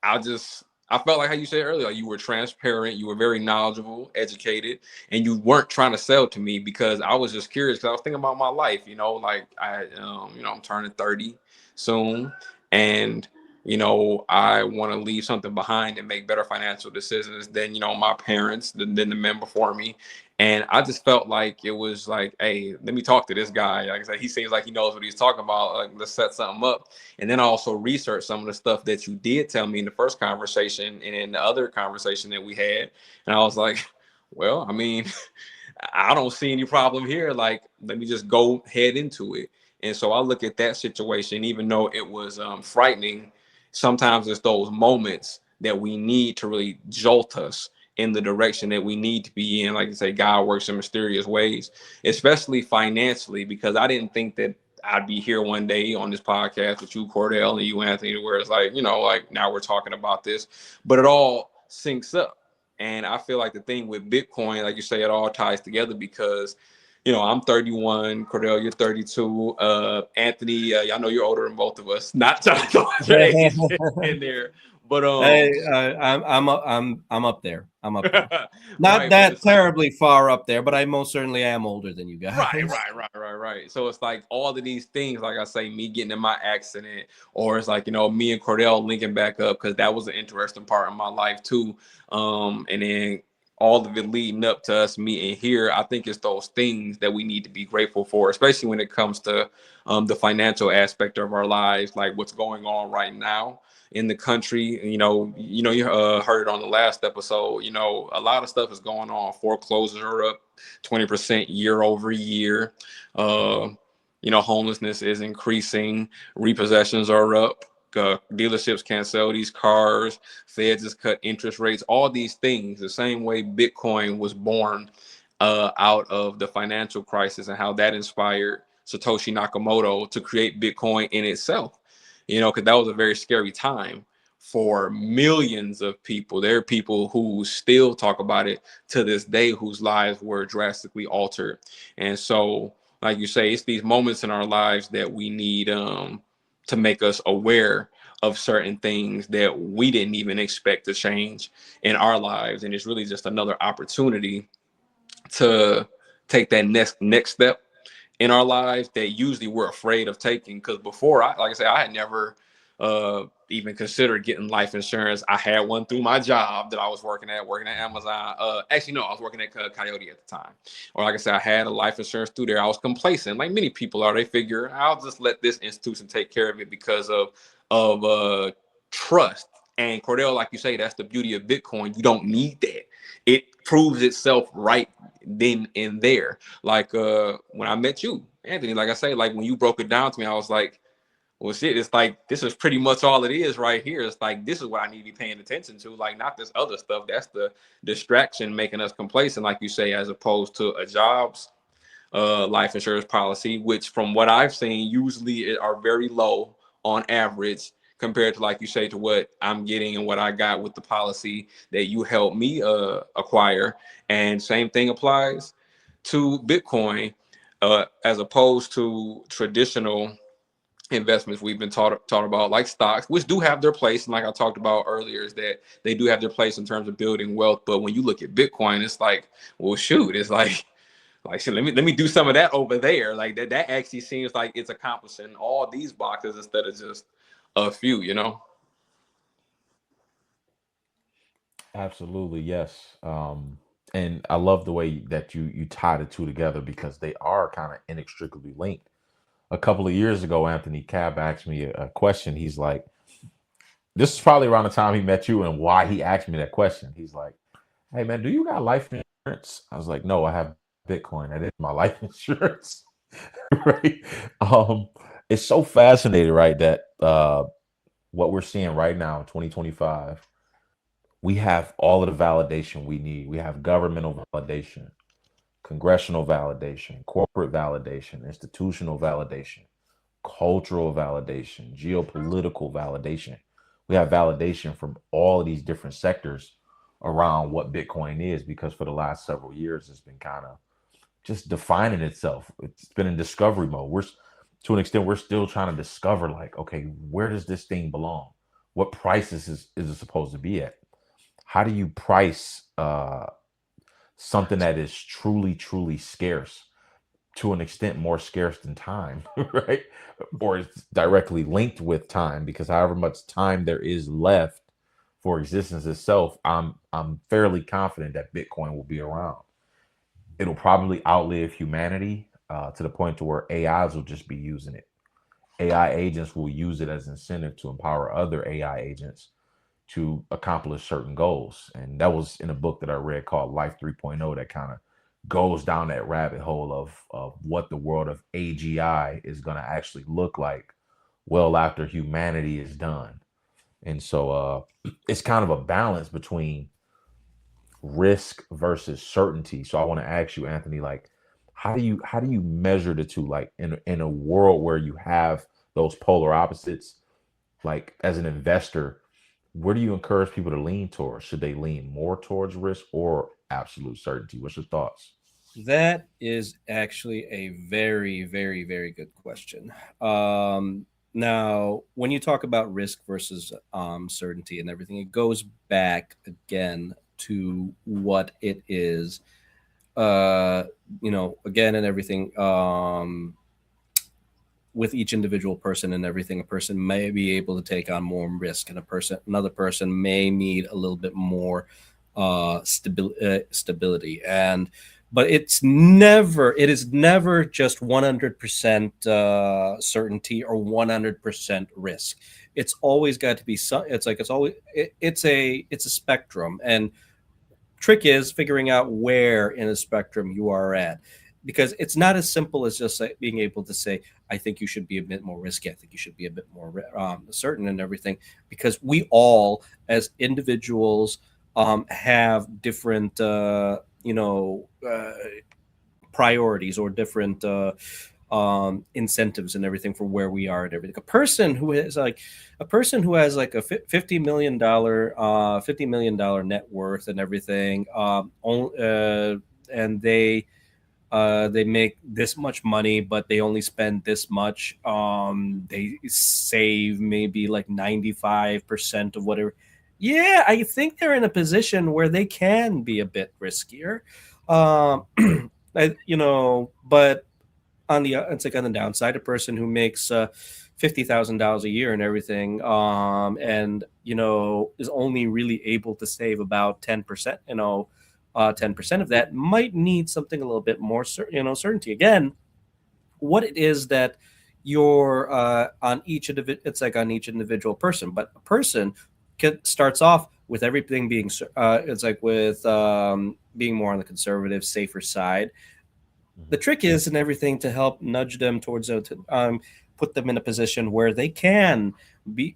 I felt like how you said earlier, you were transparent, you were very knowledgeable, educated, and you weren't trying to sell to me because I was just curious because I was thinking about my life, like I'm turning 30 soon, and I want to leave something behind and make better financial decisions than my parents, than the men before me. And I just felt like it was like, hey, let me talk to this guy. Like I said, he seems like he knows what he's talking about. Like, let's set something up. And then I also researched some of the stuff that you did tell me in the first conversation and in the other conversation that we had. And I was like, well, I mean, I don't see any problem here. Like, let me just go head into it. And so I look at that situation, even though it was frightening, sometimes it's those moments that we need to really jolt us in the direction that we need to be in. Like you say, God works in mysterious ways, especially financially, because I didn't think that I'd be here one day on this podcast with you, Cordell, and you, Anthony, where it's like, like now we're talking about this, but it all syncs up. And I feel like the thing with Bitcoin, like you say, it all ties together because, you know, I'm 31, Cordell, you're 32. Anthony, I know you're older than both of us. Not trying to throw your age in there, but Hey, I'm up there. I'm up there. Not right, but that it's like terribly far up there, but I most certainly am older than you guys. right. So it's like all of these things, like I say, me getting in my accident, or it's like, you know, me and Cordell linking back up because that was an interesting part of my life too. And then all of it leading up to us meeting here, I think it's those things that we need to be grateful for, especially when it comes to the financial aspect of our lives, like what's going on right now in the country. You heard it on the last episode. You know, a lot of stuff is going on. Foreclosures are up 20% year over year. Uh, Homelessness is increasing. Repossessions are up. Dealerships can't sell these cars. Feds has cut interest rates. All these things, the same way Bitcoin was born out of the financial crisis and how that inspired Satoshi Nakamoto to create Bitcoin in itself. You know, because that was a very scary time for millions of people. There are people who still talk about it to this day whose lives were drastically altered. And so, like you say, it's these moments in our lives that we need to make us aware of certain things that we didn't even expect to change in our lives. And it's really just another opportunity to take that next step in our lives that usually we're afraid of taking. Because before, like I said, I had never even considered getting life insurance. I had one through my job that I was working at Amazon. Actually, no, I was working at Coyote at the time. Or like I said, I had a life insurance through there. I was complacent, like many people are. They figure I'll just let this institution take care of it because of trust. And Cordell, like you say, that's the beauty of Bitcoin. You don't need that. It proves itself right then and there. Like when I met you, Anthony, like I say, like when you broke it down to me, I was like, well, shit, it's like this is pretty much all it is right here. It's like this is what I need to be paying attention to, like not this other stuff. That's the distraction making us complacent, like you say, as opposed to a jobs life insurance policy, which from what I've seen usually are very low on average compared to, like you say, to what I'm getting and what I got with the policy that you helped me acquire. And same thing applies to Bitcoin as opposed to traditional investments we've been taught about, like stocks, which do have their place. And like I talked about earlier, is that they do have their place in terms of building wealth. But when you look at Bitcoin, it's like, well, shoot, it's like, shit, let me do some of that over there. Like that actually seems like it's accomplishing all these boxes instead of just a few, you know? Absolutely, yes. And I love the way that you tie the two together because they are kind of inextricably linked. A couple of years ago, Anthony Cab asked me a question. He's like, this is probably around the time he met you and why he asked me that question. He's like, hey man, do you got life insurance? I was like, no, I have Bitcoin. That is my life insurance. Right. It's so fascinating, right? That what we're seeing right now in 2025, we have all of the validation we need. We have governmental validation, congressional validation, corporate validation, institutional validation, cultural validation, geopolitical validation. We have validation from all of these different sectors around what Bitcoin is because for the last several years, it's been kind of just defining itself. It's been in discovery mode. To an extent, we're still trying to discover, like, okay, where does this thing belong? What prices is it supposed to be at? How do you price something that is truly, truly scarce, to an extent more scarce than time, right? Or it's directly linked with time because however much time there is left for existence itself, I'm fairly confident that Bitcoin will be around. It'll probably outlive humanity to the point to where AIs will just be using it. AI agents will use it as incentive to empower other AI agents to accomplish certain goals. And that was in a book that I read called Life 3.0 that kind of goes down that rabbit hole of what the world of AGI is going to actually look like well after humanity is done. And so it's kind of a balance between risk versus certainty. So I want to ask you, Anthony, like, how do you measure the two? Like in a world where you have those polar opposites, like as an investor, where do you encourage people to lean towards? Should they lean more towards risk or absolute certainty? What's your thoughts? That is actually a very, very, very good question. Now, when you talk about risk versus certainty and everything, it goes back again to what it is. Uh, again and everything. With each individual person and everything, a person may be able to take on more risk, and another person may need a little bit more stability. And but it is never just 100% certainty or 100% risk. It's always got to be some. It's a spectrum, and trick is figuring out where in a spectrum you are at, because it's not as simple as just being able to say, I think you should be a bit more risky, I think you should be a bit more certain and everything, because we all as individuals have different priorities or different incentives and everything for where we are and everything. A person who has like a $50 million net worth and everything, and they make this much money, but they only spend this much. They save maybe like 95% of whatever. Yeah, I think they're in a position where they can be a bit riskier. Um, but it's like on the downside, a person who makes $50,000 a year and everything, and is only really able to save about 10%. 10% of that might need something a little bit more, certainty. Again, what it is that you're on each individual, it's like on each individual person. But a person starts off with everything being, it's like with being more on the conservative, safer side. The trick is and everything to help nudge them towards put them in a position where they can be,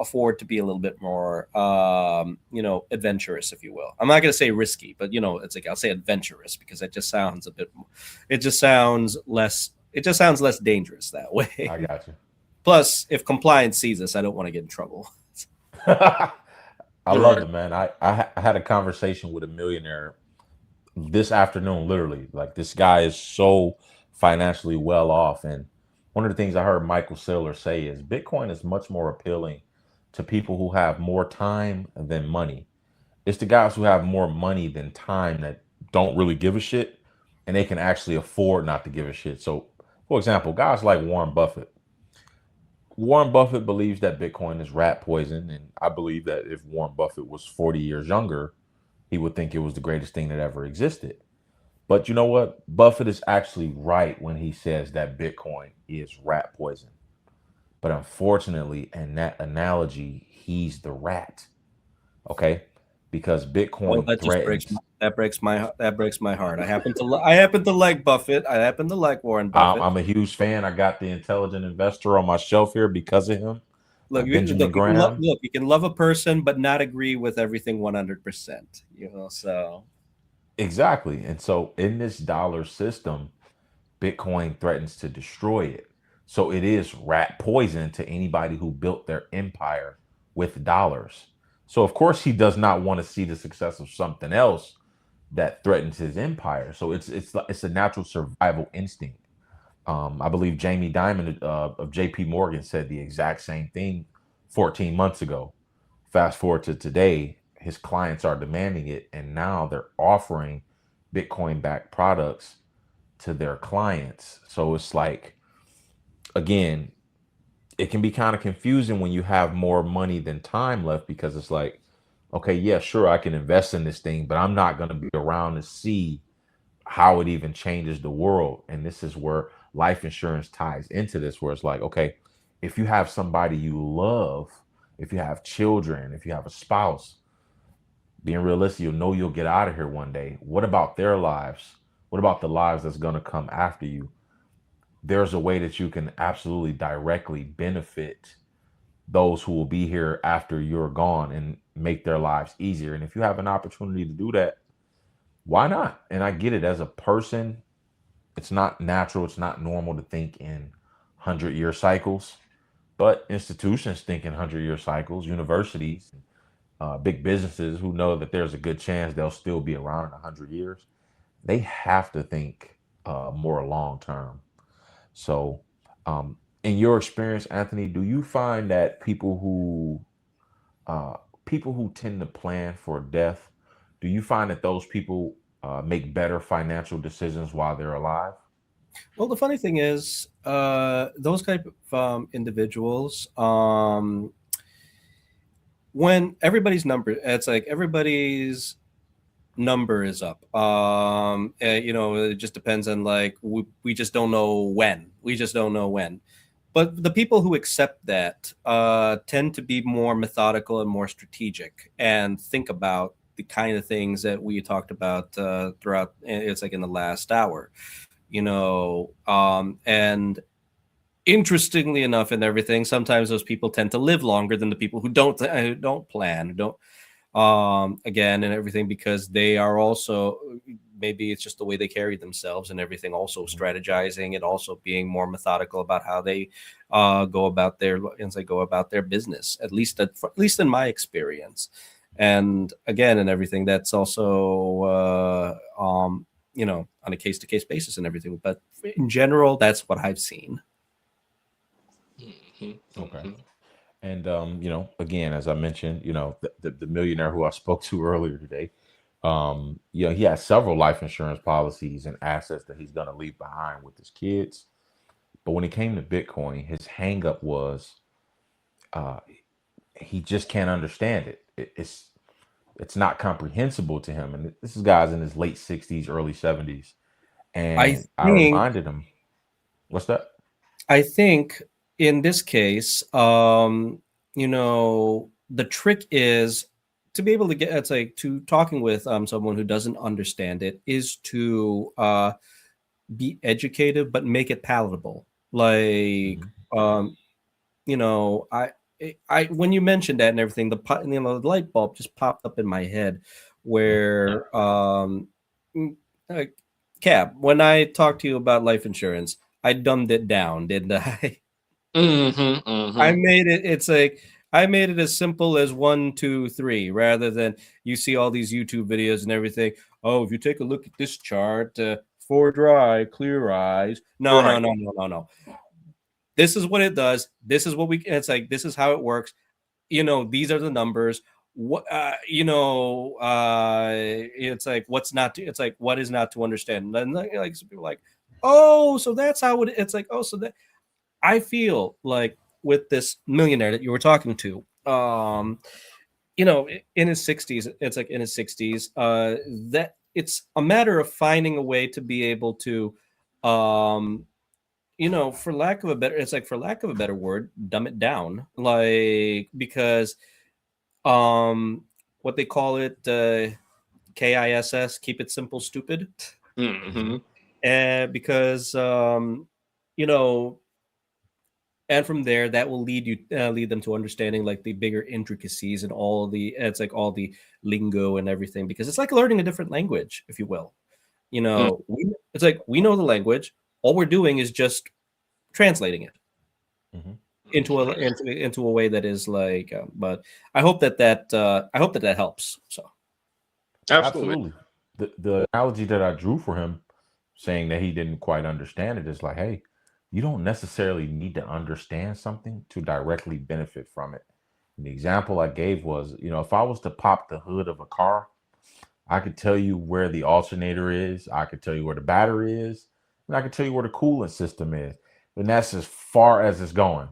afford to be a little bit more, adventurous, if you will. I'm not going to say risky, but it's like I'll say adventurous, because it just sounds less dangerous that way. I got you. Plus, if compliance sees us, I don't want to get in trouble. I love it, man. I had a conversation with a millionaire this afternoon, literally. Like, this guy is so financially well off, and one of the things I heard Michael Saylor say is Bitcoin is much more appealing to people who have more time than money. It's the guys who have more money than time that don't really give a shit, and they can actually afford not to give a shit. So, for example, guys like Warren Buffett. Warren Buffett believes that Bitcoin is rat poison, and I believe that if Warren Buffett was 40 years younger, he would think it was the greatest thing that ever existed. But you know what? Buffett is actually right when he says that Bitcoin is rat poison. But unfortunately, in that analogy, he's the rat. Okay? Because Oh, Bitcoin that just breaks threatens. that breaks my heart. I happen to like Buffett. I happen to like Warren Buffett. I'm a huge fan. I got the Intelligent Investor on my shelf here because of him. Benjamin Graham. You can love a person but not agree with everything 100%. So Exactly. And so in this dollar system, Bitcoin threatens to destroy it. So it is rat poison to anybody who built their empire with dollars. So of course he does not want to see the success of something else that threatens his empire. So it's a natural survival instinct. I believe Jamie Dimon of J.P. Morgan said the exact same thing 14 months ago. Fast forward to today, his clients are demanding it, and now they're offering Bitcoin-backed products to their clients. So it's like, again, it can be kind of confusing when you have more money than time left, because it's like, okay, yeah, sure, I can invest in this thing, but I'm not going to be around to see how it even changes the world. And this is where life insurance ties into this, where it's like, okay, if you have somebody you love, if you have children, if you have a spouse, being realistic, you'll know you'll get out of here one day. What about their lives? What about the lives that's going to come after you? There's a way that you can absolutely directly benefit those who will be here after you're gone and make their lives easier. And if you have an opportunity to do that, why not? And I get it, as a person, it's not natural, it's not normal to think in 100-year cycles, but institutions think in 100-year cycles, universities, big businesses who know that there's a good chance they'll still be around in 100 years, they have to think more long term. So, in your experience, Anthony, do you find that uh, people who tend to plan for death, do you find that those people make better financial decisions while they're alive? Well, the funny thing is, those type of individuals, when it's like everybody's number is up. It just depends on like we just don't know when. We just don't know when. But the people who accept that tend to be more methodical and more strategic and think about the kind of things that we talked about throughout. It's like in the last hour, and interestingly enough, in everything, sometimes those people tend to live longer than the people who don't plan, who don't again and everything, because they are also, maybe it's just the way they carry themselves and everything, also strategizing and also being more methodical about how they go about their business, at least in my experience. And again, and everything, that's also on a case-to-case basis and everything, but in general, that's what I've seen. Mhm, Okay. mhm. And again, as I mentioned, the millionaire who I spoke to earlier today, he has several life insurance policies and assets that he's going to leave behind with his kids. But when it came to Bitcoin, his hang up was uh, he just can't understand it. It's not comprehensible to him. And this is guys in his late 60s, early 70s. I And I think reminded him, what's that? I think in this case, the trick is to be able to get, it's like, to talking with someone who doesn't understand it, is to be educated but make it palatable. Like, Mhm. um, you know, I when you mentioned that and everything, the light bulb just popped up in my head, Yeah. where mm, like, Cab, when I talked to you about life insurance, I dumbed it down, didn't I? Mhm, I mhm. made it. It's like I made it as simple as one, two, three, rather than you see all these YouTube videos and everything. Oh, if you take a look at this chart, for dry, clear eyes. No, no, Right. no, no, no, no. This is what it does. This is what we. It's like this is how it works. These are the numbers. What it's like what's not to. It's like what is not to understand. And then like some people are like, oh, so that's how it. It's like, oh, so that I feel like with this millionaire that you were talking to, in his 60s, it's like in his 60s, that it's a matter of finding a way to be able to, um, for lack of a better word, dumb it down, like, because, um, what they call it, KISS, keep it simple, stupid, Mhm. and because, you know, and from there that will lead them to understanding like the bigger intricacies and all the lingo and everything, because it's like learning a different language, if you will. Mm. It's like we know the language, all we're doing is just translating it Mhm. into a way that is like, but I hope that helps. So Absolutely. Absolutely. The analogy that I drew for him, saying that he didn't quite understand it, is like, hey, you don't necessarily need to understand something to directly benefit from it. And the example I gave was, if I was to pop the hood of a car, I could tell you where the alternator is, I could tell you where the battery is, and I could tell you where the coolant system is. And that's as far as it's going.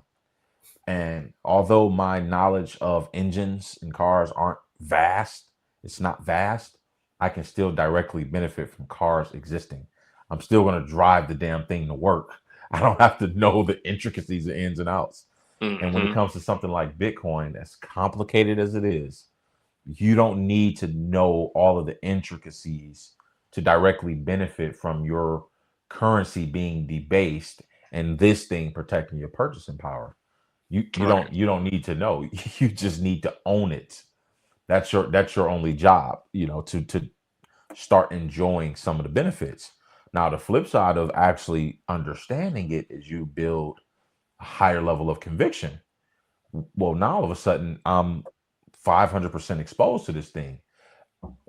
And although my knowledge of engines and cars aren't vast, it's not vast, I can still directly benefit from cars existing. I'm still going to drive the damn thing to work. I don't have to know the intricacies, the ins and outs. And when it Mhm. comes to something like Bitcoin, as complicated as it is, you don't need to know all of the intricacies to directly benefit from your currency being debased and this thing protecting your purchasing power. Right. You don't need to know. You just need to own it. That's your only job, to start enjoying some of the benefits. Now, the flip side of actually understanding it is you build a higher level of conviction. Well, now all of a sudden I'm 500% exposed to this thing.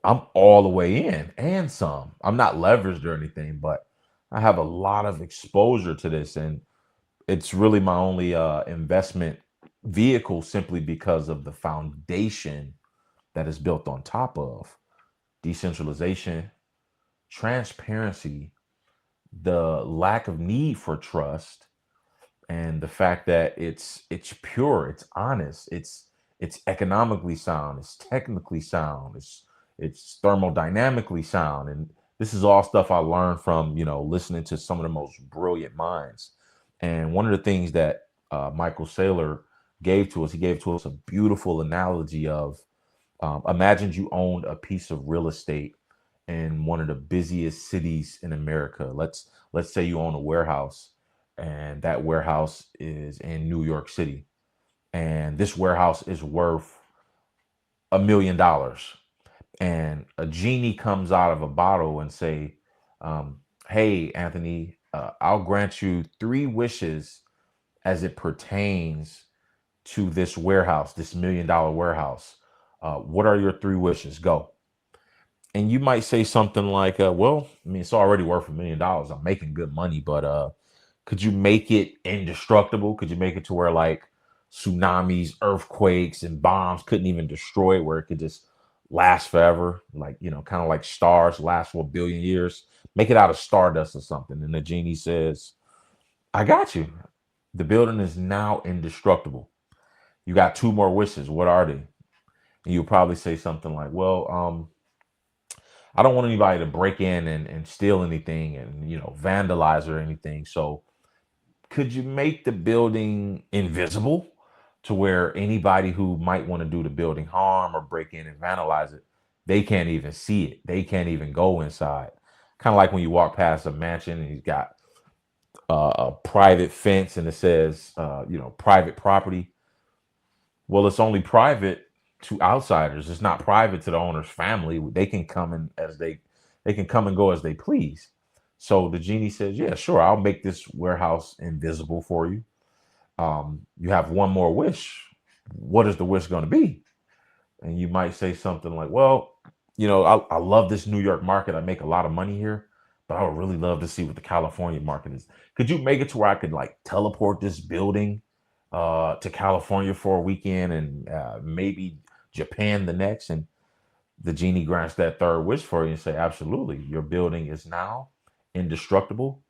I'm all the way in and some. I'm not leveraged or anything, but I have a lot of exposure to this, and it's really my only investment vehicle simply because of the foundation that is built on top of decentralization, transparency, the lack of need for trust, and the fact that it's pure, it's honest, it's economically sound, it's technically sound, it's thermodynamically sound. And this is all stuff I learned from, listening to some of the most brilliant minds. And one of the things that Michael Saylor he gave to us a beautiful analogy of, imagine you owned a piece of real estate in one of the busiest cities in America. Let's say you own a warehouse, and that warehouse is in New York City, and this warehouse is worth $1 million, and a genie comes out of a bottle and say, hey, Anthony, I'll grant you 3 wishes as it pertains to this warehouse, this $1 million warehouse. What are your 3 wishes? Go. And you might say something like, well, I mean, it's already worth $1 million. I'm making good money, but could you make it indestructible? Could you make it to where like tsunamis, earthquakes, and bombs couldn't even destroy it, where it could just last forever? Like, kind of like stars last for 1 billion years. Make it out of stardust or something. And the genie says, I got you. The building is now indestructible. You got 2 more wishes. What are they? And you'll probably say something like, well, I don't want anybody to break in and steal anything and, vandalize or anything. So could you make the building invisible to where anybody who might want to do the building harm or break in and vandalize it, they can't even see it. They can't even go inside. Kind of like when you walk past a mansion and you've got a private fence and it says, private property. Well, it's only private to outsiders. It's not private to the owner's family. They can come in they can come and go as they please. So the genie says, yeah, sure, I'll make this warehouse invisible for you. You have 1 more wish. What is the wish going to be? And you might say something like, well, I love this New York market. I make a lot of money here, but I would really love to see what the California market is. Could you make it to where I could like teleport this building to California for a weekend and maybe Japan the next? And the genie grants that 3rd wish for you and say, absolutely. Your building is now indestructible.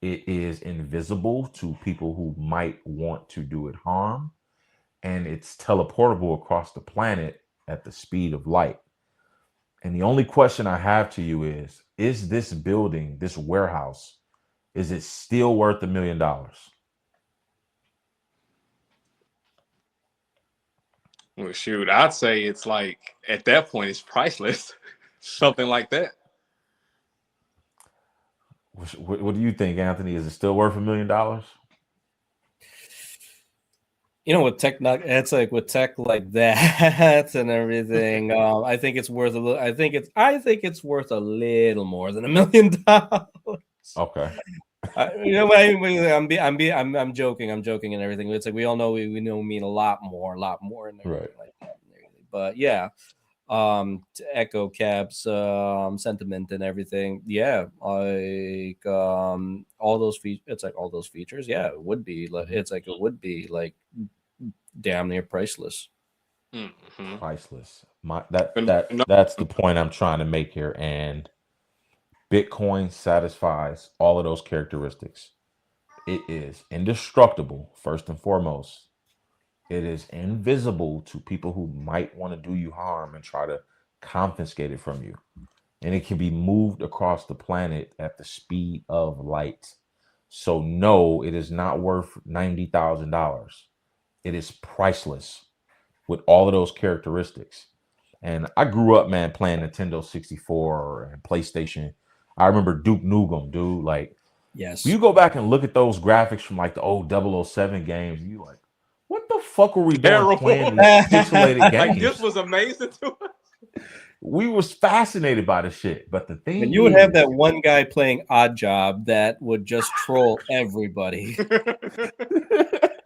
It is invisible to people who might want to do it harm. And it's teleportable across the planet at the speed of light. And the only question I have to you is this building, this warehouse, is it still worth $1 million? Well, shoot, I'd say it's like at that point it's priceless, something like that. What do you think, Anthony? Is it still worth $1 million? With tech, it's like with tech like that and everything. I think it's worth a little. I think it's worth a little more than $1 million. Okay. I'm joking. I'm joking and everything. It's like we all know we mean a lot more and everything Right. like that. But yeah, to echo Cap's sentiment and everything. Yeah, like all those features. It's like all those features. Yeah, it would be. It's like it would be like damn near priceless. Mm-hmm. Priceless. That's the point I'm trying to make here. And Bitcoin satisfies all of those characteristics. It is indestructible, first and foremost. It is invisible to people who might want to do you harm and try to confiscate it from you. And it can be moved across the planet at the speed of light. So no, it is not worth $90,000. It is priceless with all of those characteristics. And I grew up, man, playing Nintendo 64 and PlayStation. I remember Duke Nukem, dude. Like, yes, you go back and look at those graphics from like the old 007 games, you like, what the fuck were we doing playing these pixelated games? Like, this was amazing to us. We was fascinated by the shit, but the thing and you would have that one guy playing Odd Job that would just troll everybody.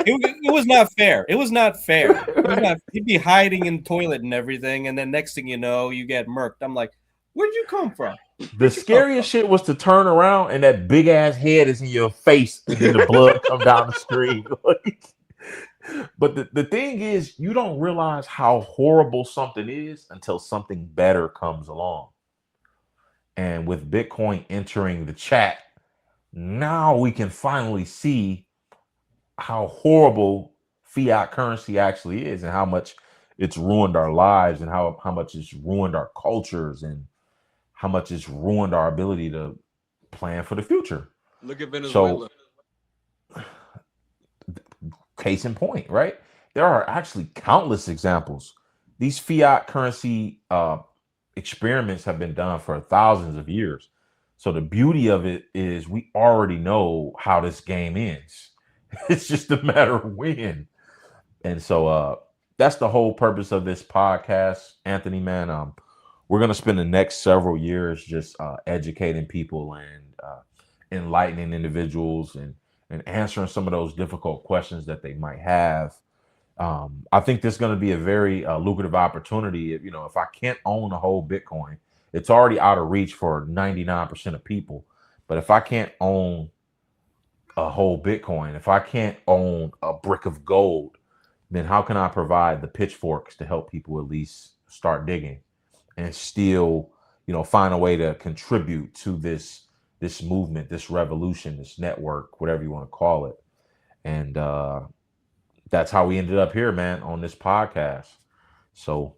It was not fair. It was not fair. It was not. He'd be hiding in the toilet and everything, and then next thing you know, you get murked. I'm like, where'd you come from? The scariest shit was to turn around and that big ass head is in your face, and then the blood come down the screen. But the thing is, you don't realize how horrible something is until something better comes along. And with Bitcoin entering the chat, now we can finally see how horrible fiat currency actually is, and how much it's ruined our lives, and how much it's ruined our cultures, and how much it's ruined our ability to plan for the future. Look at Venezuela. So, case in point, right? There are actually countless examples. These fiat currency experiments have been done for thousands of years. So the beauty of it is we already know how this game ends. It's just a matter of when. And so that's the whole purpose of this podcast, Anthony, man. We're going to spend the next several years just educating people and enlightening individuals, and answering some of those difficult questions that they might have. I think this is going to be a very lucrative opportunity. If I can't own a whole Bitcoin, it's already out of reach for 99% of people. But if I can't own a whole Bitcoin, if I can't own a brick of gold, then how can I provide the pitchforks to help people at least start digging and still, find a way to contribute to this movement, this revolution, this network, whatever you want to call it. And that's how we ended up here, man, on this podcast. So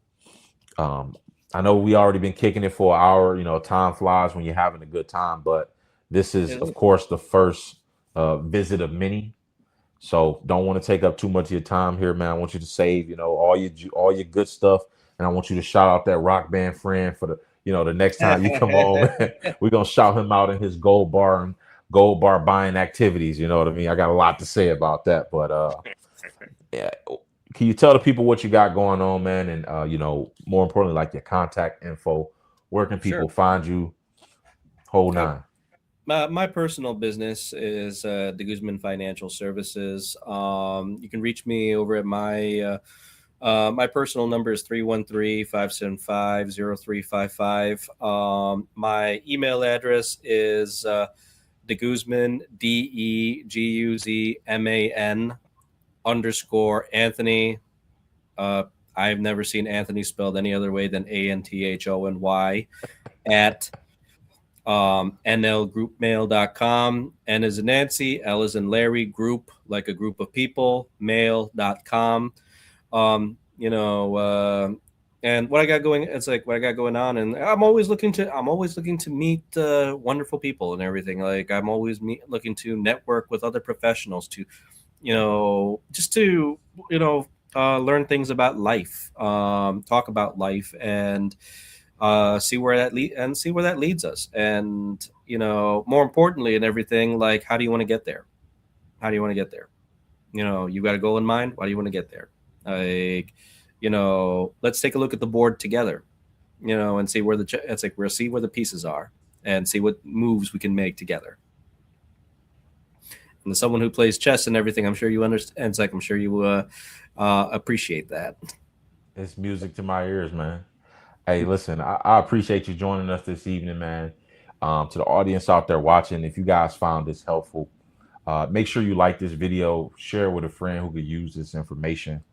I know we already been kicking it for an hour. Time flies when you're having a good time, but this is, of course, the first visit of many. So don't want to take up too much of your time here, man. I want you to save, all your good stuff, and I want you to shout out that rock band friend for the next time you come on. We're gonna shout him out in his gold bar buying activities. You know what I mean? I got a lot to say about that, but yeah. Can you tell the people what you got going on, man? And more importantly, like your contact info. Where can people find you? Whole nine. My personal business is DeGuzman Financial Services. You can reach me over at my personal number is 313-575-0355. My email address is DeGuzman, DeGuzman _Anthony. I've never seen Anthony spelled any other way than ANTHONY at nlgroupmail.com. N is in Nancy, L is in Larry, group, like a group of people, mail.com. And what I got going, it's like what I got going on, and I'm always looking to meet wonderful people and everything. Like I'm always looking to network with other professionals to, just to, learn things about life, talk about life, and see where that leads us. And, more importantly and everything, like, how do you want to get there? How do you want to get there? You got a goal in mind. Why do you want to get there? Like, let's take a look at the board together, and see where we'll see where the pieces are and see what moves we can make together. And as someone who plays chess and everything, I'm sure you understand. It's like, I'm sure you appreciate that. It's music to my ears, man. Hey, listen, I appreciate you joining us this evening, man. To the audience out there watching, if you guys found this helpful, make sure you like this video, share with a friend who could use this information.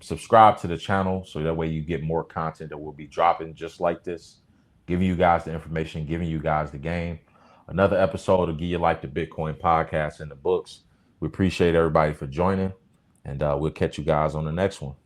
Subscribe to the channel so that way you get more content that we'll be dropping just like this, giving you guys the information, giving you guys the game. Another episode of Give Your Life to Bitcoin podcast in the books. We appreciate everybody for joining, and we'll catch you guys on the next one.